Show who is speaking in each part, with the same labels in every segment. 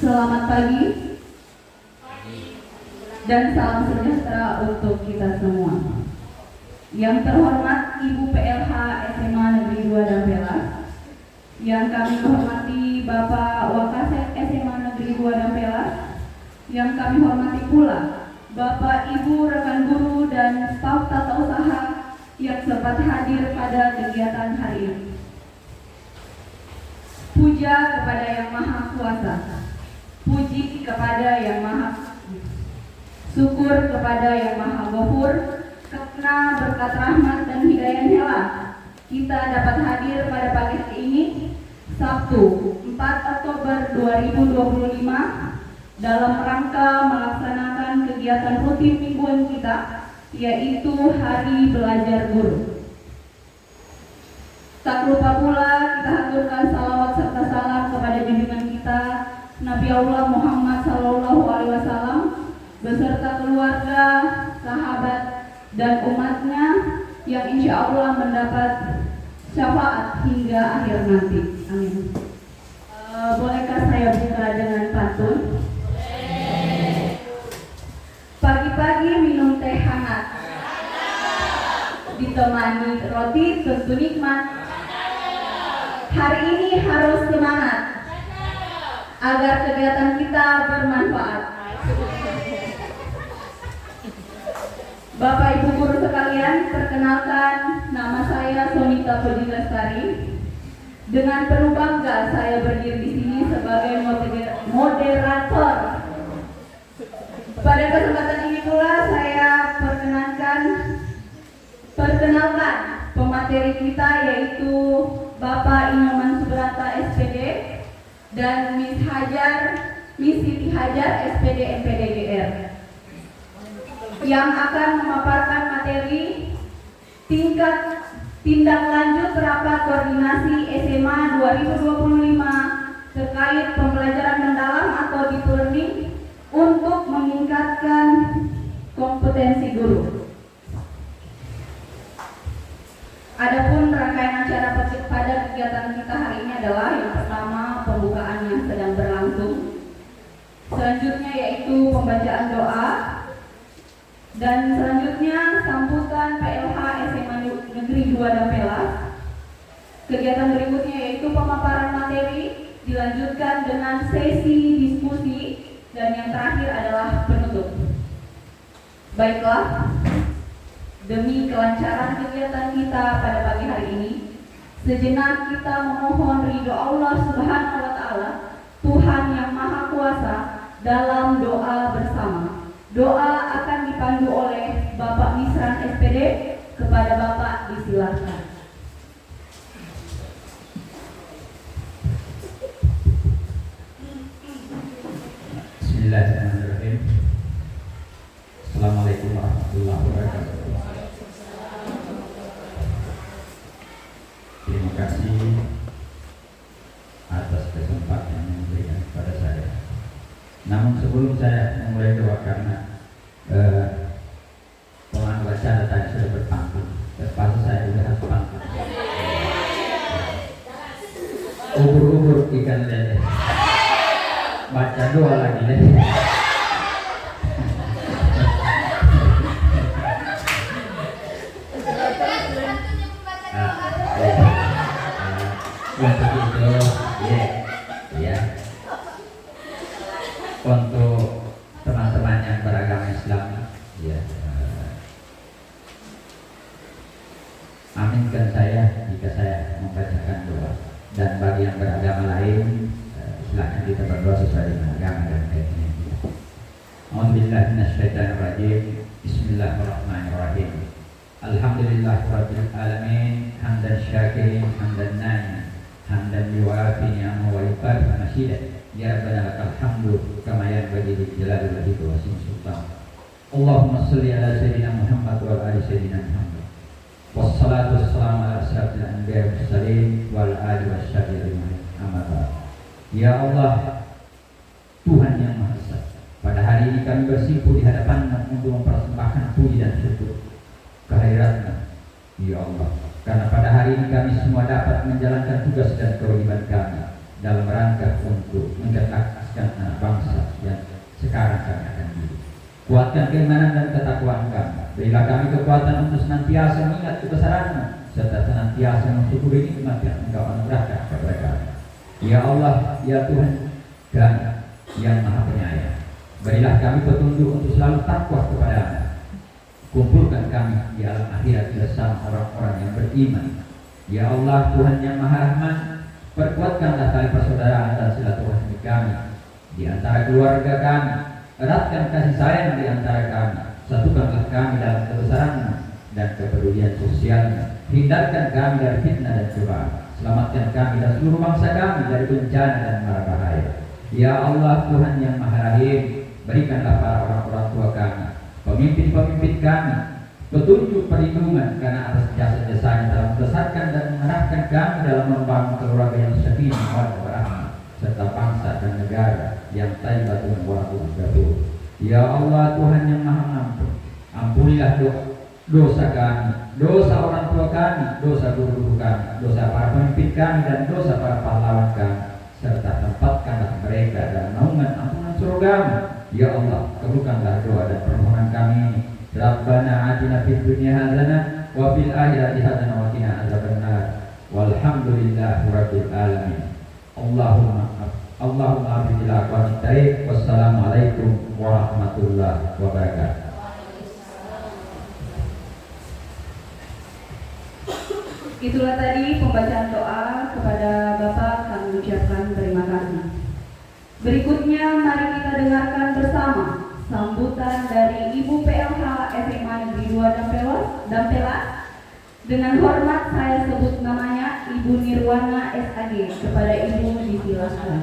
Speaker 1: Selamat pagi dan salam sejahtera untuk kita semua. Yang terhormat Ibu PLH SMA Negeri 2 Dampelas, yang kami hormati Bapak Wakasek SMA Negeri 2 Dampelas, yang kami hormati pula Bapak Ibu rekan guru dan staf tata usaha yang sempat hadir pada kegiatan hari ini. Puja kepada Yang Maha Kuasa, puji kepada Yang Maha Suci, syukur kepada Yang Maha Ghafur, karena berkat rahmat dan hidayahnya lah kita dapat hadir pada pagi hari ini, Sabtu 4 Oktober 2025, dalam rangka melaksanakan kegiatan rutin mingguan kita, yaitu Hari Belajar Guru. Tak lupa pula kita haturkan salawat serta salam kepada junjungan kita Nabi Allah Muhammad SAW beserta keluarga, sahabat, dan umatnya yang insya Allah mendapat syafaat hingga akhir nanti. Amin. Bolehkah saya buka dengan pantun? Pagi-pagi minum teh hangat, ditemani roti tentu nikmat. Hari ini harus semangat agar kegiatan kita bermanfaat. Bapak Ibu guru sekalian, perkenalkan nama saya Sonita Puji Lestari. Dengan penuh bangga saya berdiri di sini sebagai moderator. Pada kesempatan ini pula saya perkenalkan pemateri kita, yaitu Bapak Inoman Subrata SPD dan Miss Siti Hajar SPD MPDGR, yang akan memaparkan materi tindak lanjut rapat koordinasi SMA 2025 terkait pembelajaran mendalam atau deep learning untuk meningkatkan kompetensi guru. Adapun rangkaian acara pada kegiatan kita hari ini adalah yang pertama pembukaan yang sedang berlangsung, selanjutnya yaitu pembacaan doa, dan selanjutnya sambutan PLH SMA Negeri 2 Dampelas. Kegiatan berikutnya yaitu pemaparan materi, dilanjutkan dengan sesi diskusi, dan yang terakhir adalah penutup. Baiklah, demi kelancaran kegiatan kita pada pagi hari ini, sejenak kita memohon ridho Allah Subhanahu wa Ta'ala, Tuhan yang Maha Kuasa, dalam doa bersama. Doa akan dipandu oleh Bapak Misran SPD. Kepada Bapak disilakan.
Speaker 2: Bismillahirrahmanirrahim. Assalamualaikum warahmatullahi wabarakatuh. Terima kasih atas kesempatan yang diberikan kepada saya. Namun sebelum saya memulai doa, karena pengacara acara tadi sudah berpantun, terpaksa saya juga harus pantun. Ubur-ubur ikan lele, baca doa lagi lele. Untuk itu, ya, untuk teman-teman yang beragama Islam, ya, aminkan saya jika saya membacakan doa. Dan bagi yang beragama lain, silakan kita berdoa sesuai dengan agama dan keyakinan. Alhamdulillah minasyaitonirrajim. Bismillahirrahmanirrahim. Alhamdulillahirabbil alamin, hamdan syakirin, hamdan na'im, hamdan yuwafi ni'amahu wa yukafi masyidah. Ya Rabbana lakal hamdu kama yanbaghi li jalali wajhika wa azimi sultan. Allahumma shalli ala sayyidina Muhammad wa ala ali sayyidina Muhammad. Wassalatu wassalamu ala asyrafil anbiya'i wal mursalin wa ala alihi washabihi ajma'in. Amma ba'd. Ya Allah, Tuhan yang Maha Esa, pada hari ini kami bersimpuh di hadapan-Mu untuk mempersembahkan puji dan syukur kehadirat-Mu, ya Allah. Karena pada hari ini kami semua dapat menjalankan tugas dan kewajiban kami dalam rangka untuk mencetakkan kuatkan keimanan dan ketakwaan kami. Berilah kami kekuatan untuk senantiasa mengingat kebesaran-Mu serta senantiasa mensyukuri nikmat yang Engkau anugerahkan kepada kami. Ya Allah, ya Tuhan kami yang Maha Penyayang, berilah kami petunjuk untuk selalu takwa kepada-Mu. Kumpulkan kami di alam akhirat bersama orang-orang yang beriman. Ya Allah, Tuhan yang Maha Rahman, perkuatkanlah tali persaudaraan dan silaturahmi kami di antara keluarga kami. Eratkan kasih sayang di antara kami. Satukanlah kami dalam kebesaran-Mu dan kepedulian sosial-Mu. Hindarkan kami dari fitnah dan cobaan. Selamatkan kami dan seluruh bangsa kami dari bencana dan mara bahaya. Ya Allah, Tuhan yang Maha Rahim, berikanlah para orang tua kami, pemimpin-pemimpin kami, petunjuk perlindungan karena atas jasa-jasanya dalam membesarkan dan mengarahkan kami dalam membangun keluarga yang sakinah mawaddah warahmah serta bangsa dan negara yang thayyibatun wa ghabur. Ya Allah, Tuhan yang Maha Pengampun, ampunilah dosa kami, dosa orang tua kami, dosa guru-guru kami, dosa para pemimpin kami dan dosa para pahlawan kami, serta tempatkanlah mereka dalam naungan ampunan surga-Mu. Ya Allah, kabulkanlah doa dan permohonan kami ini. Rabbana atina fid dunya hasanah wa fil akhirati hasanah wa qina adzabannar. Walhamdulillahi rabbil alamin. Allahumma abil aqwamit thariq. Wassalamualaikum warahmatullahi wabarakatuh.
Speaker 1: Itulah tadi pembacaan doa kepada Bapak, kami ucapkan terima kasih. Berikutnya mari kita dengarkan bersama sambutan dari Ibu PLH SMA Negeri 2 Dampelas. Dengan hormat saya sebut namanya Ibu Nirwana SAG. Kepada Ibu disilakan.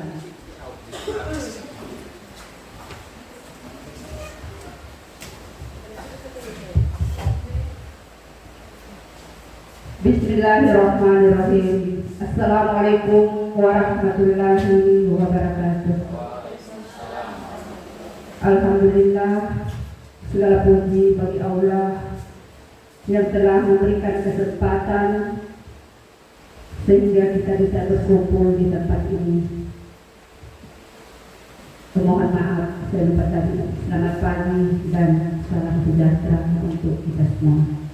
Speaker 1: Bismillahirrahmanirrahim. Assalamualaikum warahmatullahi wabarakatuh. Alhamdulillah, segala puji bagi Allah yang telah memberikan kesempatan sehingga kita bisa berkumpul di tempat ini. Mohon maaf saya lupa tadi. Selamat pagi dan salam sejahtera untuk kita semua.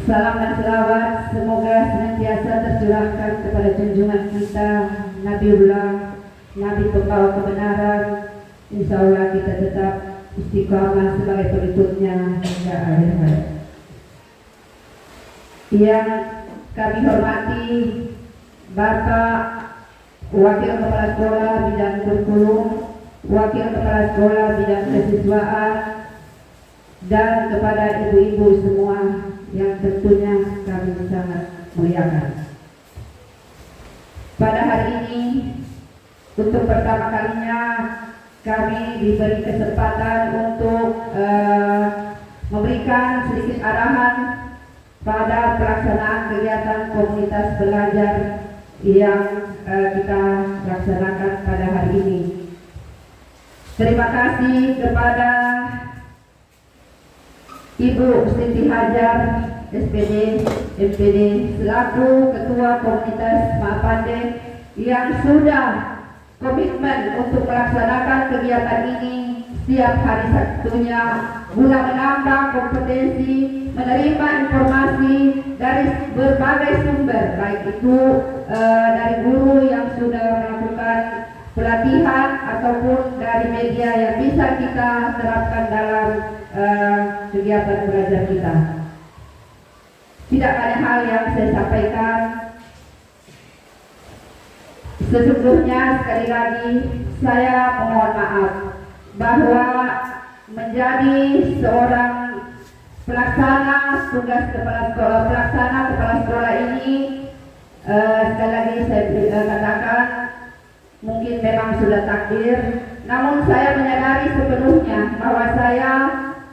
Speaker 1: Salam dan selawat semoga senantiasa tercurahkan kepada junjungan kita Nabiullah, Nabi pembawa kebenaran. Insya Allah kita tetap istiqamah sebagai pengikutnya hingga akhir hayat. Yang kami hormati Bapak Wakil Kepala Sekolah Bidang Kurikulum, Wakil Kepala Sekolah Bidang Kesiswaan, dan kepada ibu-ibu semua yang tentunya kami sangat muliakan. Pada hari ini, untuk pertama kalinya kami diberi kesempatan untuk memberikan sedikit arahan pada pelaksanaan kegiatan komunitas belajar yang kita laksanakan pada hari ini. Terima kasih kepada Ibu Siti Hajar, SPD, MPD, selaku Ketua Komunitas Maapande yang sudah komitmen untuk melaksanakan kegiatan ini setiap hari Sabtunya guna menambah kompetensi, menerima informasi dari berbagai sumber, baik itu dari guru yang sudah melakukan pelatihan ataupun dari media yang bisa kita terapkan dalam kegiatan belajar kita. Tidak banyak hal yang saya sampaikan. Sesungguhnya sekali lagi saya mohon maaf bahwa menjadi seorang pelaksana tugas kepala sekolah ini sekali lagi saya katakan mungkin memang sudah takdir, namun saya menyadari sepenuhnya bahwa saya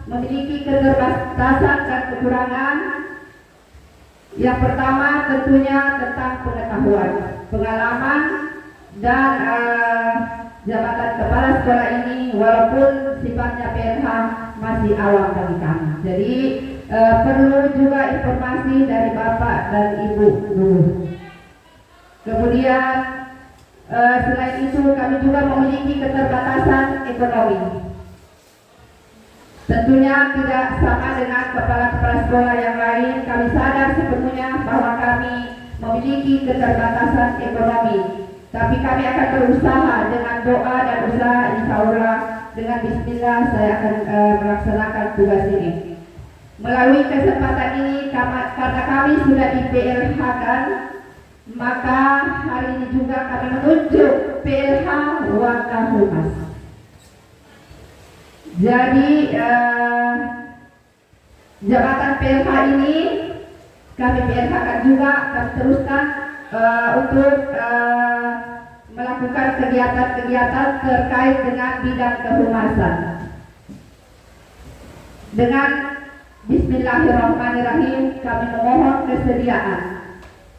Speaker 1: memiliki keterbatasan dan kekurangan. Yang pertama tentunya tentang pengetahuan, pengalaman, dan jabatan kepala sekolah ini walaupun sifatnya PLH masih awam bagi kami. Jadi perlu juga informasi dari Bapak dan Ibu guru. Kemudian selain itu kami juga memiliki keterbatasan ekonomi.
Speaker 3: Tentunya tidak sama dengan kepala-kepala sekolah yang lain. Kami sadar sepenuhnya bahwa kami memiliki keterbatasan ekonomi. Tapi kami akan berusaha dengan doa dan usaha, insya Allah dengan bismillah saya akan melaksanakan tugas ini. Melalui kesempatan ini karena kami sudah di PLH-kan, maka hari ini juga kami menunjuk PLH Wakahumas. Jadi jabatan PLH ini kami PLH-kan juga, kami teruskan untuk melakukan kegiatan-kegiatan terkait dengan bidang kehumasan. Dengan bismillahirrahmanirrahim kami memohon kesediaan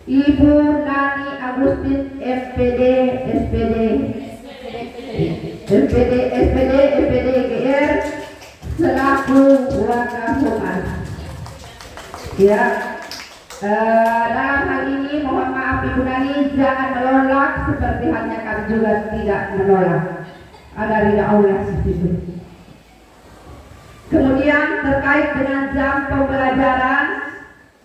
Speaker 3: Ibu Nani Agustin SPD GR selaku Wakahumas. Ya, dalam hal ini mohon maaf Ibu Nani jangan menolak seperti halnya kami juga tidak menolak. Ada ridha Allah di situ. Kemudian terkait dengan jam pembelajaran,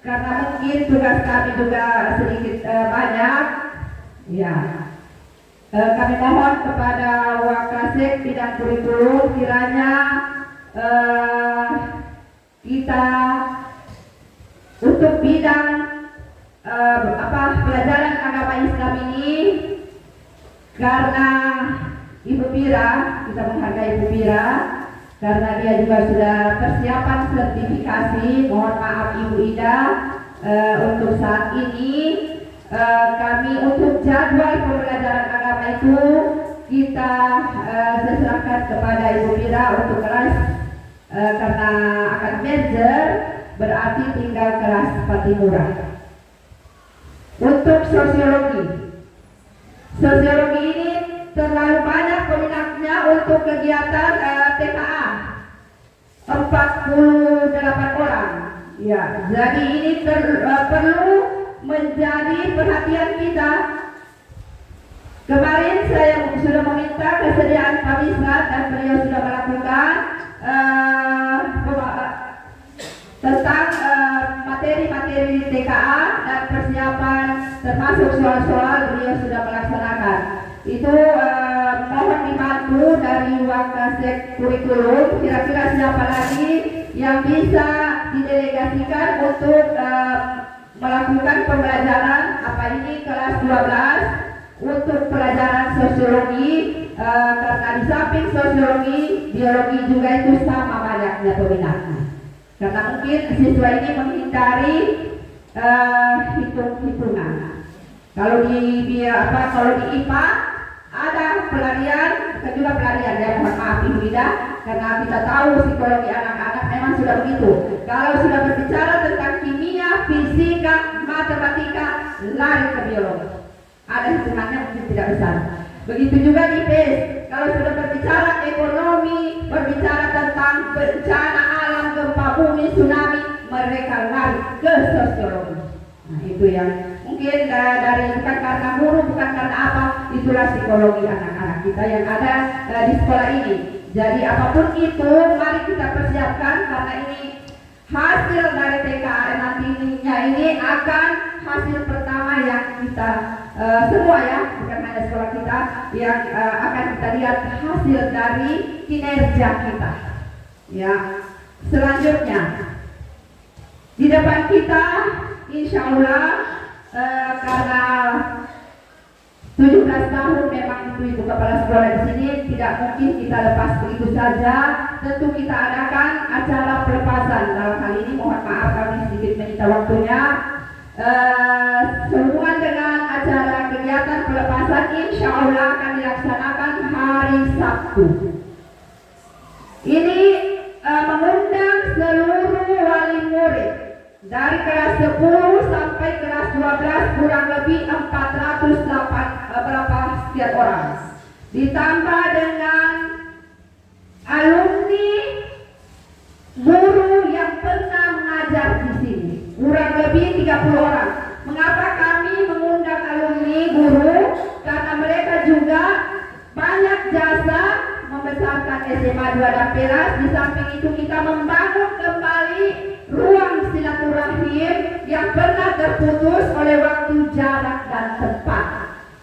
Speaker 3: karena mungkin tugas kami juga sedikit banyak, ya. Kami mohon kepada Wakasek bidang kurikulum kiranya kita untuk bidang pelajaran agama Islam ini, karena Ibu Pira, kita menghargai Ibu Pira karena dia juga sudah persiapan sertifikasi. Mohon maaf Ibu Ida, untuk saat ini kami untuk jadwal pembelajaran agama itu kita serahkan kepada Ibu Pira untuk kelas karena akan merger, berarti tinggal kelas Patimura. Untuk sosiologi ini terlalu banyak peminatnya untuk kegiatan TKA 48 orang. Ya, jadi ini perlu menjadi perhatian kita. Kemarin saya sudah meminta kesediaan Pak Misna dan beliau sudah melakukan tentang materi-materi TKA dan persiapan termasuk soal-soal beliau sudah melaksanakan. Itu mohon dibantu dari Wakasek kurikulum, kira-kira siapa lagi yang bisa didelegasikan untuk melakukan pembelajaran apa ini kelas 12 untuk pelajaran sosiologi, karena di samping sosiologi, biologi juga itu sama banyaknya peminatnya. Karena mungkin siswa ini menghindari hitung-hitungan. Kalau di IPA ada pelarian, bukan juga pelarian ya, mohon maaf Ibu Ida, karena kita tahu psikologi anak-anak memang sudah begitu. Kalau sudah berbicara tentang kimia, fisika, matematika, lari ke biologi. Ada hitungannya mungkin tidak besar. Begitu juga di PES, kalau sudah berbicara ekonomi, berbicara tentang bencana alam, gempa bumi, tsunami, mereka lari ke sosiologi. Nah itu yang mungkin dari bukan karena guru, bukan karena apa, itulah psikologi anak-anak kita yang ada di sekolah ini. Jadi apapun itu, mari kita persiapkan karena ini hasil dari TKA nantinya ini akan hasil pertama yang kita semua ya, bukan hanya sekolah kita yang akan kita lihat hasil dari kinerja kita. Ya, selanjutnya di depan kita, insya Allah karena 17 tahun memang ibu kepala sekolah di sini, tidak mungkin kita lepas begitu saja. Tentu kita adakan acara pelepasan. Dalam hal ini mohon maaf kami sedikit menyita waktunya. Sehubungan dengan acara kegiatan pelepasan, insya Allah akan dilaksanakan hari Sabtu. Ini mengundang seluruh wali murid dari kelas 10 sampai kelas 12, kurang lebih 408 berapa sekian orang, ditambah dengan alumni guru yang pernah mengajar di sini, kurang lebih 30 orang. Mengapa kami mengundang alumni guru? Karena mereka juga banyak jasa membesarkan SMA 2 Dampelas. Di samping itu kita membangun kembali ruang silaturahim yang pernah terputus oleh waktu, jarak, dan tempat.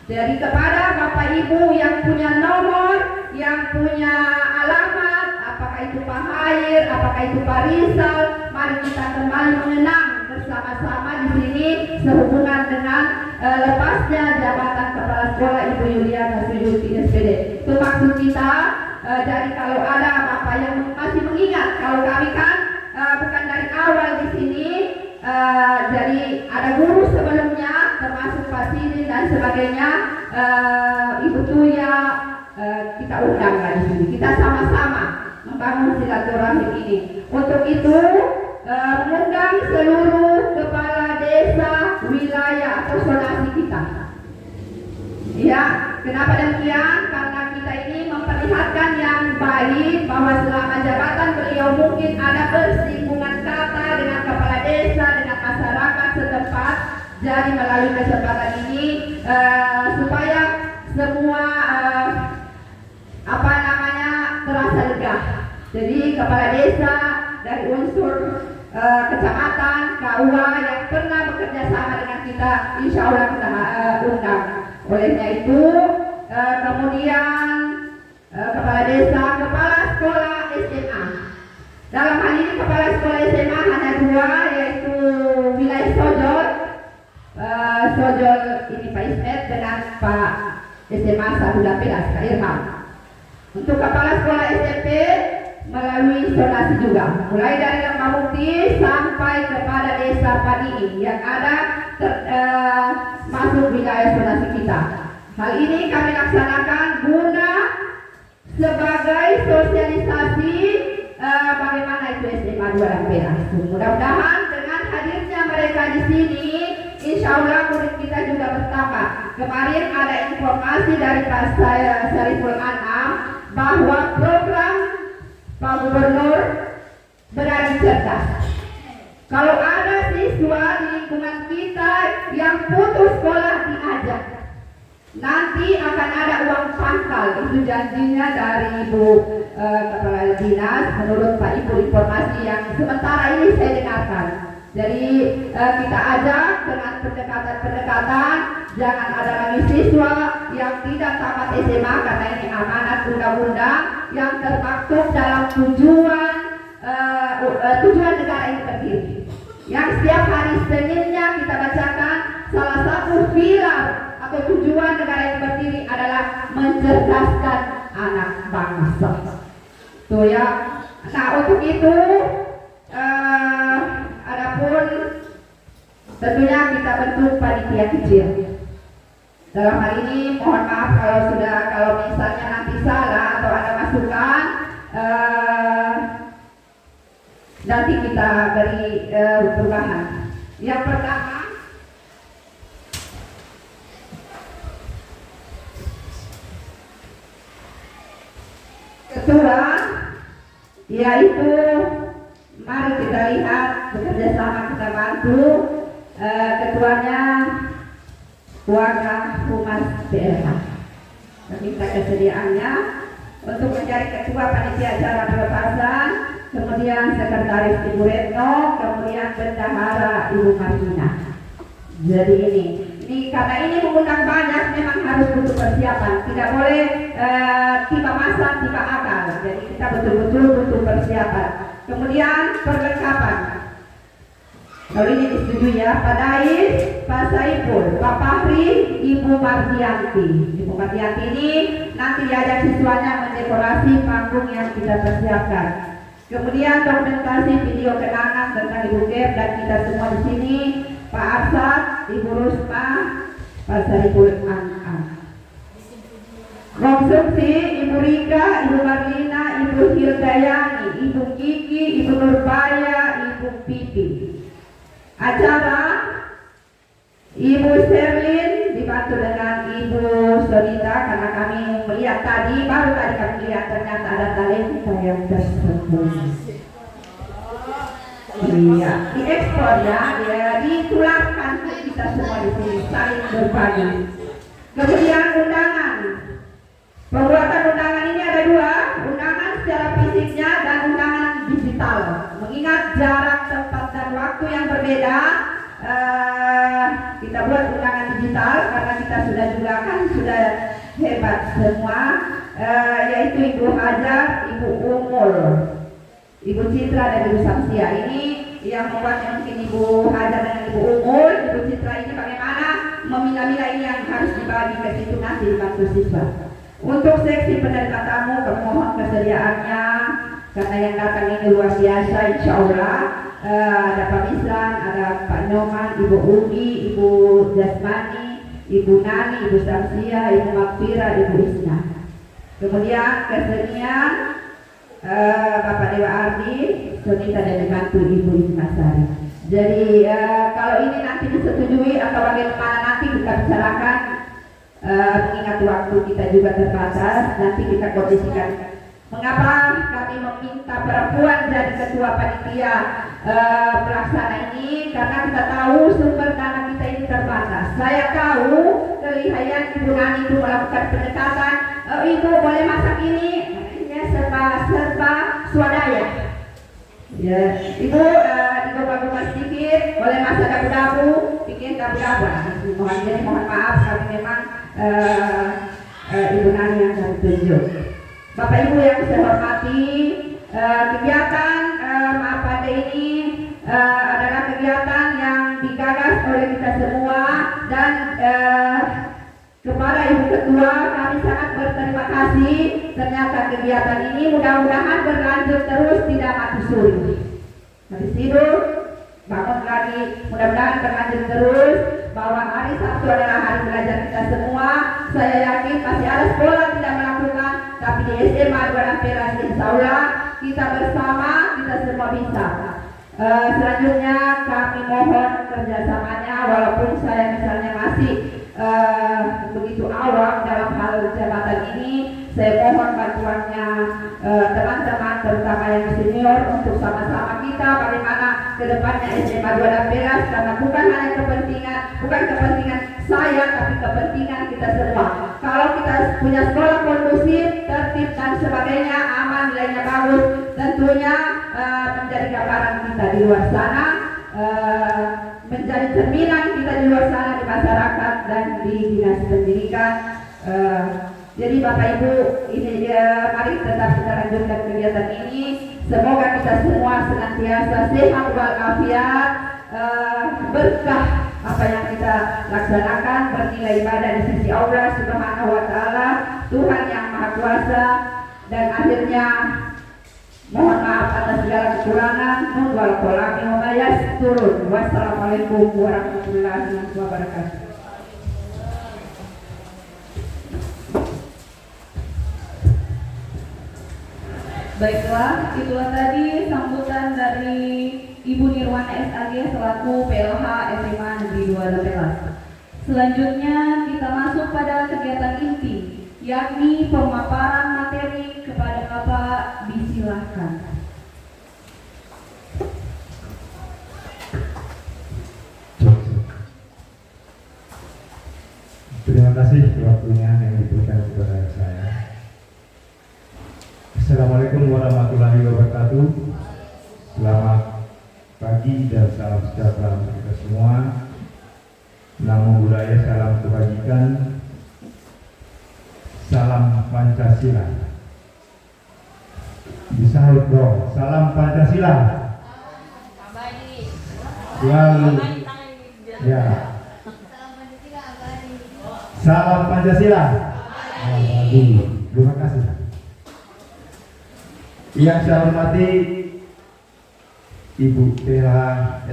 Speaker 3: Jadi kepada Bapak Ibu yang punya nomor, yang punya alamat, apakah itu Pak Hair, apakah itu Pak Rizal, mari kita kembali mengenang bersama-sama di sini sehubungan dengan lepasnya jabatan Kepala Sekolah Ibu Yuliana Suyuti SPD. Itu maksud kita. Jadi kalau ada Bapak yang masih mengingat, kalau kami kan bukan dari awal di sini, jadi ada guru sebelumnya termasuk Pak Sidin dan sebagainya, Ibu Tuya, kita undang di sini. Kita sama-sama membangun silaturahim ini. Untuk itu mengundang seluruh kepala desa, wilayah atau zonasi kita. Ya, kenapa demikian? Karena kita ini memperlihatkan yang baik, bahwa selama jabatan beliau mungkin ada bersinggungan kata dengan kepala desa, dengan masyarakat setempat. Jadi melalui kesempatan ini supaya semua terasa lega. Jadi kepala desa dari unsur kecamatan, KUA yang pernah bekerja sama dengan kita, insya Allah kita undang. Olehnya itu kemudian kepala desa, kepala sekolah SMA. Dalam hal ini kepala sekolah SMA hanya dua, yaitu wilayah Sojol, Sojol ini Pak Ismet dengan Pak SMA 1 Dampelas, Kak Irham. Untuk kepala sekolah SMP melalui zonasi juga, mulai dari Lembamukti sampai kepada desa Padi yang ada masuk wilayah zonasi kita. Hal ini kami laksanakan guna sebagai sosialisasi bagaimana itu SMA 2 Dampelas. Mudah-mudahan dengan hadirnya mereka di sini, insya Allah murid kita juga bertambah. Kemarin ada informasi dari Pak Sariful Anam bahwa program Pak Gubernur berani cerdas. Kalau ada siswa di lingkungan kita yang putus sekolah, diajak. Nanti akan ada uang pangkal, itu janjinya dari Ibu Kepala Dinas. Menurut Pak Ibu informasi yang sementara ini saya dengarkan. Jadi kita ajak dengan pendekatan-pendekatan, jangan ada lagi siswa yang tidak tamat SMA karena ini amanat undang-undang yang termaktub dalam tujuan negara ini berdiri. Yang setiap hari Seninnya kita bacakan salah satu pilar atau tujuan negara ini berdiri adalah mencerdaskan anak bangsa. Tuh ya. Nah untuk itu adapun tentunya kita bentuk panitia kecil. Dalam hal ini mohon maaf kalau misalnya nanti salah atau ada masukan, nanti kita beri perubahan. Yang pertama, ketua, yaitu mari kita lihat bekerja sama, kita bantu. Ketuanya Warga Humas BLH. Meminta kesediaannya untuk menjadi ketua panitia acara pelepasan, kemudian sekretaris Ibu Retno, kemudian bendahara Ibu Marina. Jadi ini karena ini mengundang banyak, memang harus butuh persiapan. Tidak boleh tiba masa, tiba akal. Jadi kita betul-betul butuh persiapan. Kemudian perlengkapan. Kalau ini disetujui ya, Pak Dais, Pak Saiful, Pak Fahri, Ibu Mardianti. Ibu Mardianti ini nanti diajak siswanya mendekorasi panggung yang kita persiapkan. Kemudian dokumentasi video kenangan tentang Ibu Gep dan kita semua di sini, Pak Arsad, Ibu Rusma, Pak Saiful An'am. Konsumsi Ibu Rika, Ibu Marlina, Ibu Hildayani, Ibu Kiki, Ibu Nurbaya, Ibu Pipi. Acara Ibu Sherlyn dibantu dengan Ibu Sonita karena kami melihat baru tadi kami lihat ternyata ada talenta yang tersembunyi. Iya, diekspor ya, ditularkan ke kita semua di sini, saling berbagi. Kemudian undangan. Pembuatan undangan ini ada dua, undangan berbeda. Kita buat undangan digital karena kita sudah juga kan sudah hebat semua, yaitu Ibu Hajar, Ibu Umul, Ibu Citra dan Ibu Samsia. Ini yang membuatnya mungkin Ibu Hajar dan Ibu Umul. Ibu Citra ini bagaimana memilah-milah ini yang harus dibagi ke situ nanti dibantu siswa. Untuk seksi penerima tamu, kami mohon kesediaannya karena yang datang ini luar biasa, insya Allah. Ada Pak Mislan, ada Pak Nyoman, Ibu Umi, Ibu Jasmani, Ibu Nani, Ibu Samsia, Ibu Makfira, Ibu Isna. Kemudian kesenian Bapak Dewa Ardi, Sonita dan dibantu Ibu Ismasari. Jadi kalau ini nanti disetujui atau bagaimana nanti kita bicarakan, mengingat waktu kita juga terbatas, nanti kita kondisikan. Mengapa kami meminta perempuan jadi ketua panitia pelaksana ini? Karena kita tahu sumber dana kita ini terbatas. Saya tahu kelihayan Ibu Nani itu melakukan pendekatan, Ibu boleh masak ini, ya serba swadaya. Ya, Ibu dicoba-coba sedikit, boleh masak dabu-dabu, bikin dabu-dabu. Mohon maaf, kami memang Ibu Nani yang kami tunjuk. Bapak Ibu yang saya hormati, kegiatan Maaf Pada ini adalah kegiatan yang digagas oleh kita semua dan kepada Ibu Ketua kami sangat berterima kasih. Ternyata kegiatan ini mudah-mudahan berlanjut terus, tidak mati suri. Habis tidur, bangun lagi, mudah-mudahan berlanjut terus. Bahwa hari Sabtu adalah hari belajar kita semua. Saya yakin masih ada sekolah tidak melakukan, tapi di SMA 2 Ampera insya Allah kita bersama, kita semua bisa. Selanjutnya kami mohon kerjasamanya, walaupun saya misalnya masih begitu awam dalam hal jabatan ini, saya mohon bantuannya teman-teman terutama yang senior untuk sama-sama kita bagaimana kedepannya SMA 2 Ampera, karena bukan hanya bukan kepentingan saya, tapi kepentingan kita semua. Kalau kita punya sekolah kondusif, tertib dan sebagainya, aman, nilainya bagus, tentunya menjadi gambaran kita di luar sana, menjadi cerminan kita di luar sana di masyarakat dan di dinas pendidikan. Jadi Bapak Ibu, ini mari tetap kita lanjutkan kegiatan ini. Semoga kita semua senantiasa sehat walafiat, berkah apa yang kita laksanakan, bernilai ibadah di sisi Allah Subhanahu wa Ta'ala, Tuhan yang Maha Kuasa, dan akhirnya mohon maaf atas segala kekurangan. Wassalamualaikum warahmatullahi wabarakatuh.
Speaker 1: Baiklah, itulah tadi sambutan dari Ibu Nirwana SAG selaku PLH SMA Negeri 2 Lampelas. Selanjutnya kita masuk pada kegiatan inti, yakni pemaparan materi kepada Bapak. Disilahkan.
Speaker 4: Terima kasih waktunya yang diberikan kepada saya. Assalamualaikum warahmatullahi wabarakatuh. Selamat pagi dan salam sejahtera untuk kita semua. Namo Buddhaya, salam kebajikan, salam Pancasila. Disahut dong, salam Pancasila. Selalu, ya. Salam Pancasila. Terima kasih. Yang saya hormati Ibu PLH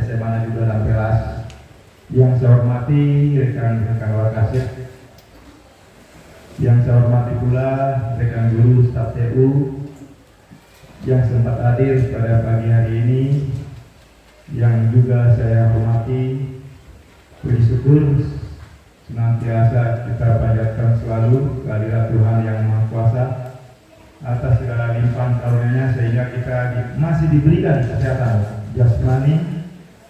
Speaker 4: SMA Negeri 2 Lampelas, yang saya hormati rekan-rekan Warkasya, yang saya hormati pula rekan guru staf TU yang sempat hadir pada pagi hari ini, yang juga saya hormati, puji syukur senantiasa kita panjatkan selalu kehadirat Tuhan yang Maha Kuasa atas segala limpahan karunia-Nya, sehingga kita masih diberikan kesehatan jasmani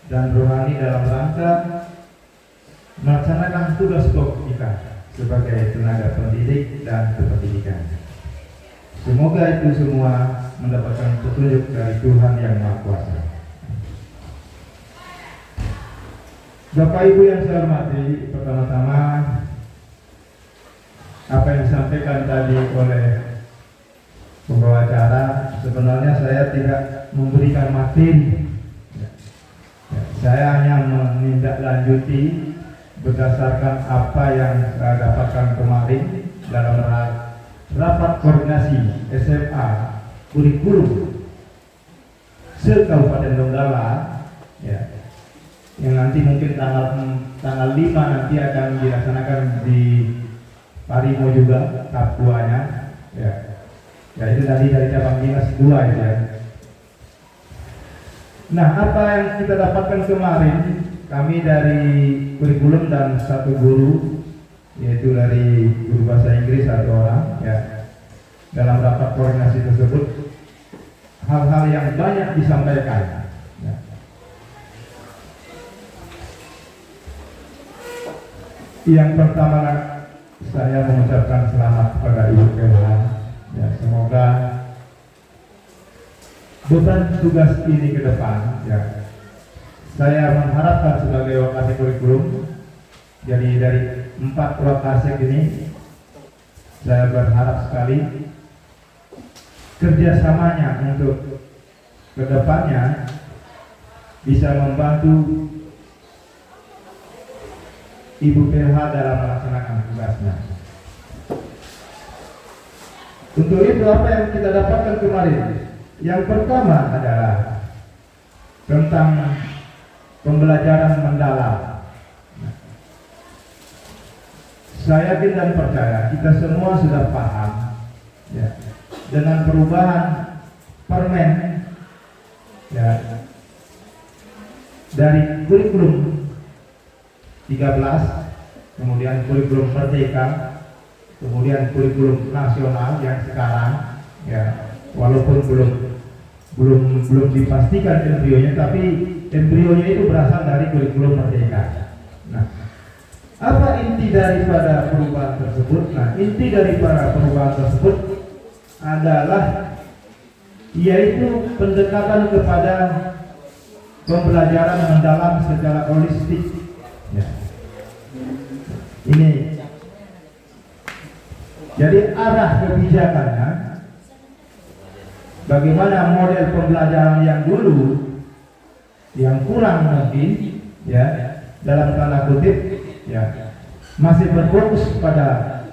Speaker 4: dan rohani dalam rangka melaksanakan tugas pokok kita sebagai tenaga pendidik dan kependidikan. Semoga itu semua mendapatkan petunjuk dari Tuhan yang Maha Kuasa. Bapak Ibu yang saya hormati, pertama-tama apa yang disampaikan tadi oleh pembawa acara, sebenarnya saya tidak memberikan materi. Saya hanya menindaklanjuti berdasarkan apa yang saya dapatkan kemarin dalam rapat koordinasi SMA kurikulum se-Kabupaten Donggala, ya, yang nanti mungkin tanggal 5 nanti akan dilaksanakan di Parimo juga Kapuanya, ya. Ya itu tadi dari cabang dinas 2 ya. Nah, apa yang kita dapatkan kemarin, kami dari kurikulum dan satu guru, yaitu dari guru bahasa Inggris 1 orang, ya. Dalam rapat koordinasi tersebut hal-hal yang banyak disampaikan, ya. Yang pertama, saya mengucapkan selamat kepada Ibu PH. Ya, semoga beban tugas ini ke depan, ya, saya mengharapkan sebagai wakasek kurikulum, jadi dari 4 wakasek ini saya berharap sekali kerjasamanya untuk kedepannya bisa membantu Ibu PH dalam melaksanakan tugasnya. Untuk itu apa yang kita dapatkan kemarin? Yang pertama adalah tentang pembelajaran mendalam. Saya yakin dan percaya kita semua sudah paham, ya, dengan perubahan permen, ya, dari kurikulum 13, kemudian kurikulum merdeka, kemudian kurikulum nasional yang sekarang, ya, walaupun belum dipastikan embrionya, tapi embrionya itu berasal dari kurikulum merdeka. Nah, apa inti daripada perubahan tersebut? Nah, inti daripada perubahan tersebut adalah yaitu pendekatan kepada pembelajaran mendalam secara holistik, ya. Ini jadi arah kebijakannya, bagaimana model pembelajaran yang dulu yang kurang mungkin, ya, dalam tanda kutip, ya, masih berfokus pada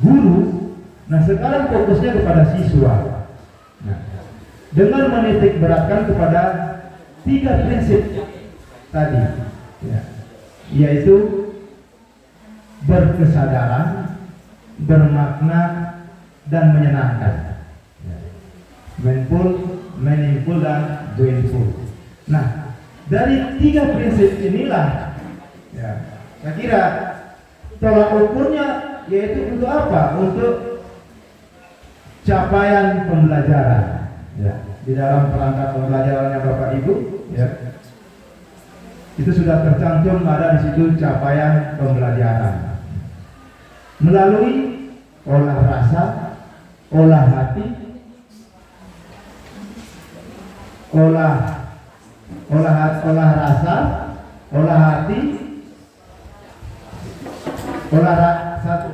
Speaker 4: guru. Nah, sekarang fokusnya kepada siswa. Nah, dengan menitik beratkan kepada 3 prinsip tadi, ya, yaitu berkesadaran, bermakna, dan menyenangkan. Mindful, meaningful, dan joyful. Nah, dari 3 prinsip inilah, ya, saya kira tolak ukurnya yaitu untuk apa? Untuk capaian pembelajaran, ya, di dalam perangkat pembelajarannya Bapak Ibu, ya, itu sudah tercantum, ada di situ capaian pembelajaran melalui olah rasa, olah hati, olah rasa, olah hati,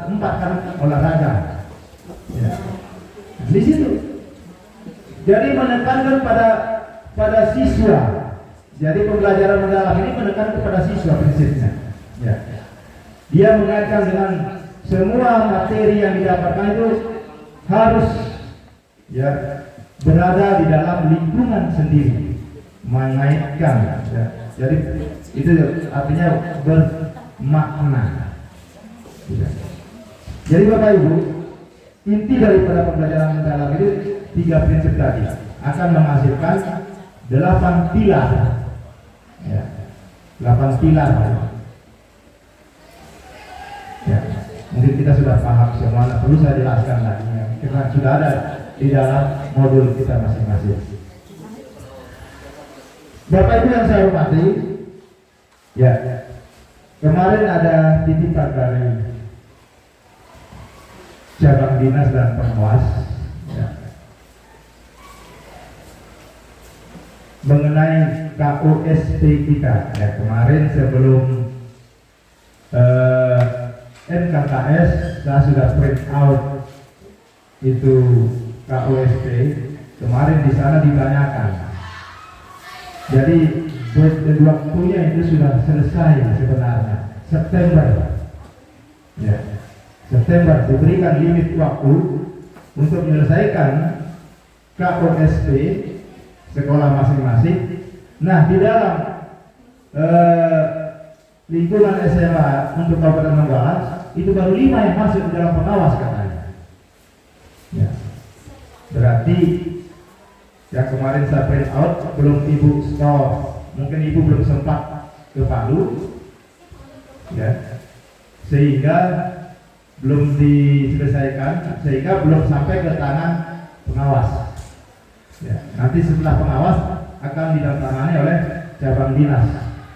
Speaker 4: empat kan olahraga, ya. Di situ jadi menekankan pada siswa. Jadi pembelajaran mendalam ini menekan kepada siswa prinsipnya, ya. Dia mengaitkan dengan semua materi yang didapatkan itu harus, ya, berada di dalam lingkungan sendiri, mengaitkan, ya. Jadi itu artinya bermakna, ya. Jadi Bapak Ibu, inti daripada pembelajaran mendalam itu 3 prinsip tadi akan menghasilkan 8 pilar, ya, 8 pilar, ya. Mungkin kita sudah paham semua, perlu saya jelaskan lagi, ya, karena sudah ada di dalam modul kita masing-masing. Bapak Ibu yang saya hormati, ya, kemarin ada titipan dari cabang dinas dan pengawas, ya, mengenai KUSP kita. Ya, kemarin sebelum NKKS saya sudah print out itu KUSP. Kemarin di sana ditanyakan. Jadi waktunya itu sudah selesai sebenarnya, September. Ya, September diberikan limit waktu untuk menyelesaikan KUSP sekolah masing-masing. Nah, di dalam lingkungan SMA untuk Kabupaten Donggala itu baru 5 yang masuk di dalam pengawas katanya. Ya. Berarti yang kemarin saya print out belum ibu store, mungkin ibu belum sempat ke Palu, ya, sehingga belum diselesaikan, sehingga belum sampai ke tangan pengawas. Ya, nanti setelah pengawas akan ditandatangani oleh cabang dinas.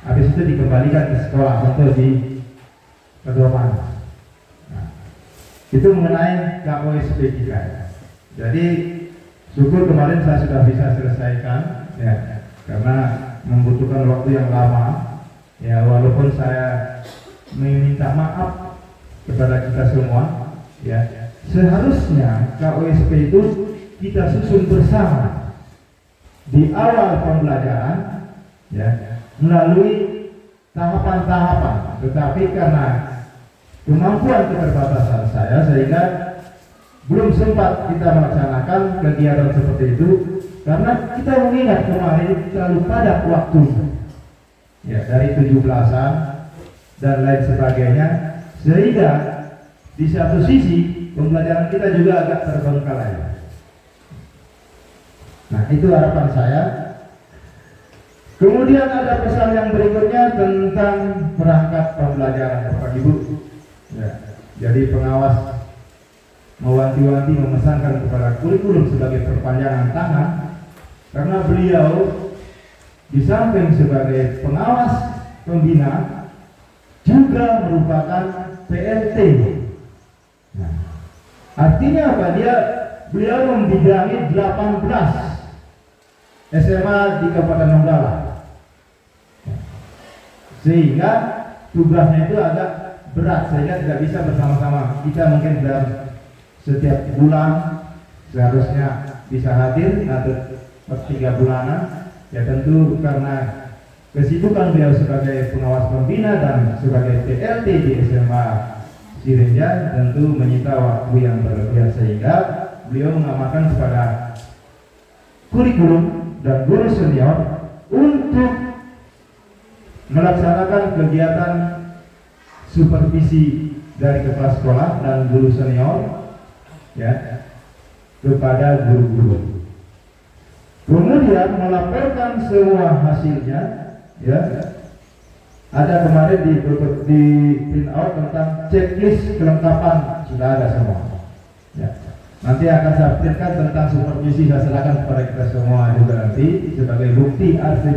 Speaker 4: Habis itu dikembalikan ke sekolah untuk di pedoman. Nah, itu mengenai KUSP kita. Jadi syukur kemarin saya sudah bisa selesaikan, ya, karena membutuhkan waktu yang lama. Ya, walaupun saya meminta maaf kepada kita semua, ya, seharusnya KUSP itu kita susun bersama di awal pembelajaran, ya, melalui tahapan-tahapan. Tetapi karena kemampuan keterbatasan saya, sehingga belum sempat kita melaksanakan kegiatan seperti itu, karena kita mengingat kemarin terlalu padat waktunya, ya, dari 17-an dan lain sebagainya, sehingga di satu sisi pembelajaran kita juga agak terbengkalai. Nah, itu harapan saya. Kemudian ada pesan yang berikutnya tentang perangkat pembelajaran, Bapak Ibu. Ya, jadi pengawas mewanti-wanti memesankan kepada kurikulum sebagai perpanjangan tangan, karena beliau di samping sebagai pengawas pembina juga merupakan PLT. Nah, artinya apa? Beliau membidangi 18 SMA di Kabupaten Donggala, sehingga tugasnya itu agak berat, sehingga tidak bisa bersama-sama. Kita mungkin dalam setiap bulan seharusnya bisa hadir atau per 3 bulanan. Ya, tentu karena kesibukan beliau sebagai pengawas pembina dan sebagai PLT di SMA Sirinja tentu menyita waktu yang berlebihan, sehingga beliau mengamankan kepada kurikulum dan guru senior untuk melaksanakan kegiatan supervisi dari kepala sekolah dan guru senior, ya, kepada guru-guru. Kemudian melaporkan semua hasilnya, ya. Ada kemarin di print out tentang checklist kelengkapan, sudah ada semua. Ya. Nanti akan saya pikirkan tentang supervisi, saya serahkan kepada kita semua juga nanti sebagai bukti arsip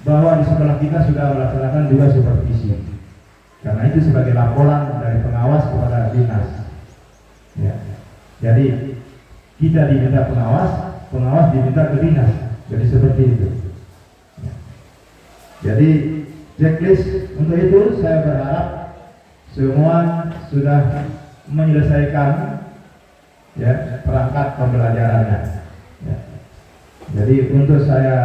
Speaker 4: bahwa di sekolah kita sudah melaksanakan juga supervisi. Karena itu sebagai laporan dari pengawas kepada dinas. Ya. Jadi kita diminta pengawas, pengawas diminta ke dinas. Jadi seperti itu. Ya. Jadi checklist untuk itu saya berharap semua sudah menyelesaikan, ya, perangkat pembelajarannya. Ya. Jadi untuk saya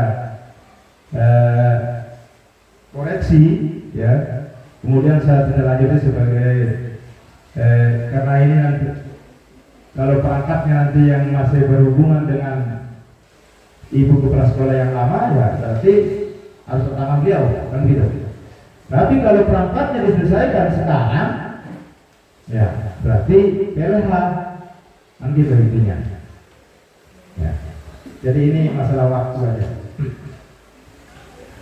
Speaker 4: koreksi, ya, kemudian saya tidak lanjuti sebagai karena ini nanti kalau perangkatnya nanti yang masih berhubungan dengan ibu kepala sekolah yang lama, ya berarti harus tangan beliau, kan gitu. Tapi kalau perangkatnya diselesaikan sekarang, ya berarti pilihlah, kan gitu intinya. Ya. Jadi ini masalah waktu saja.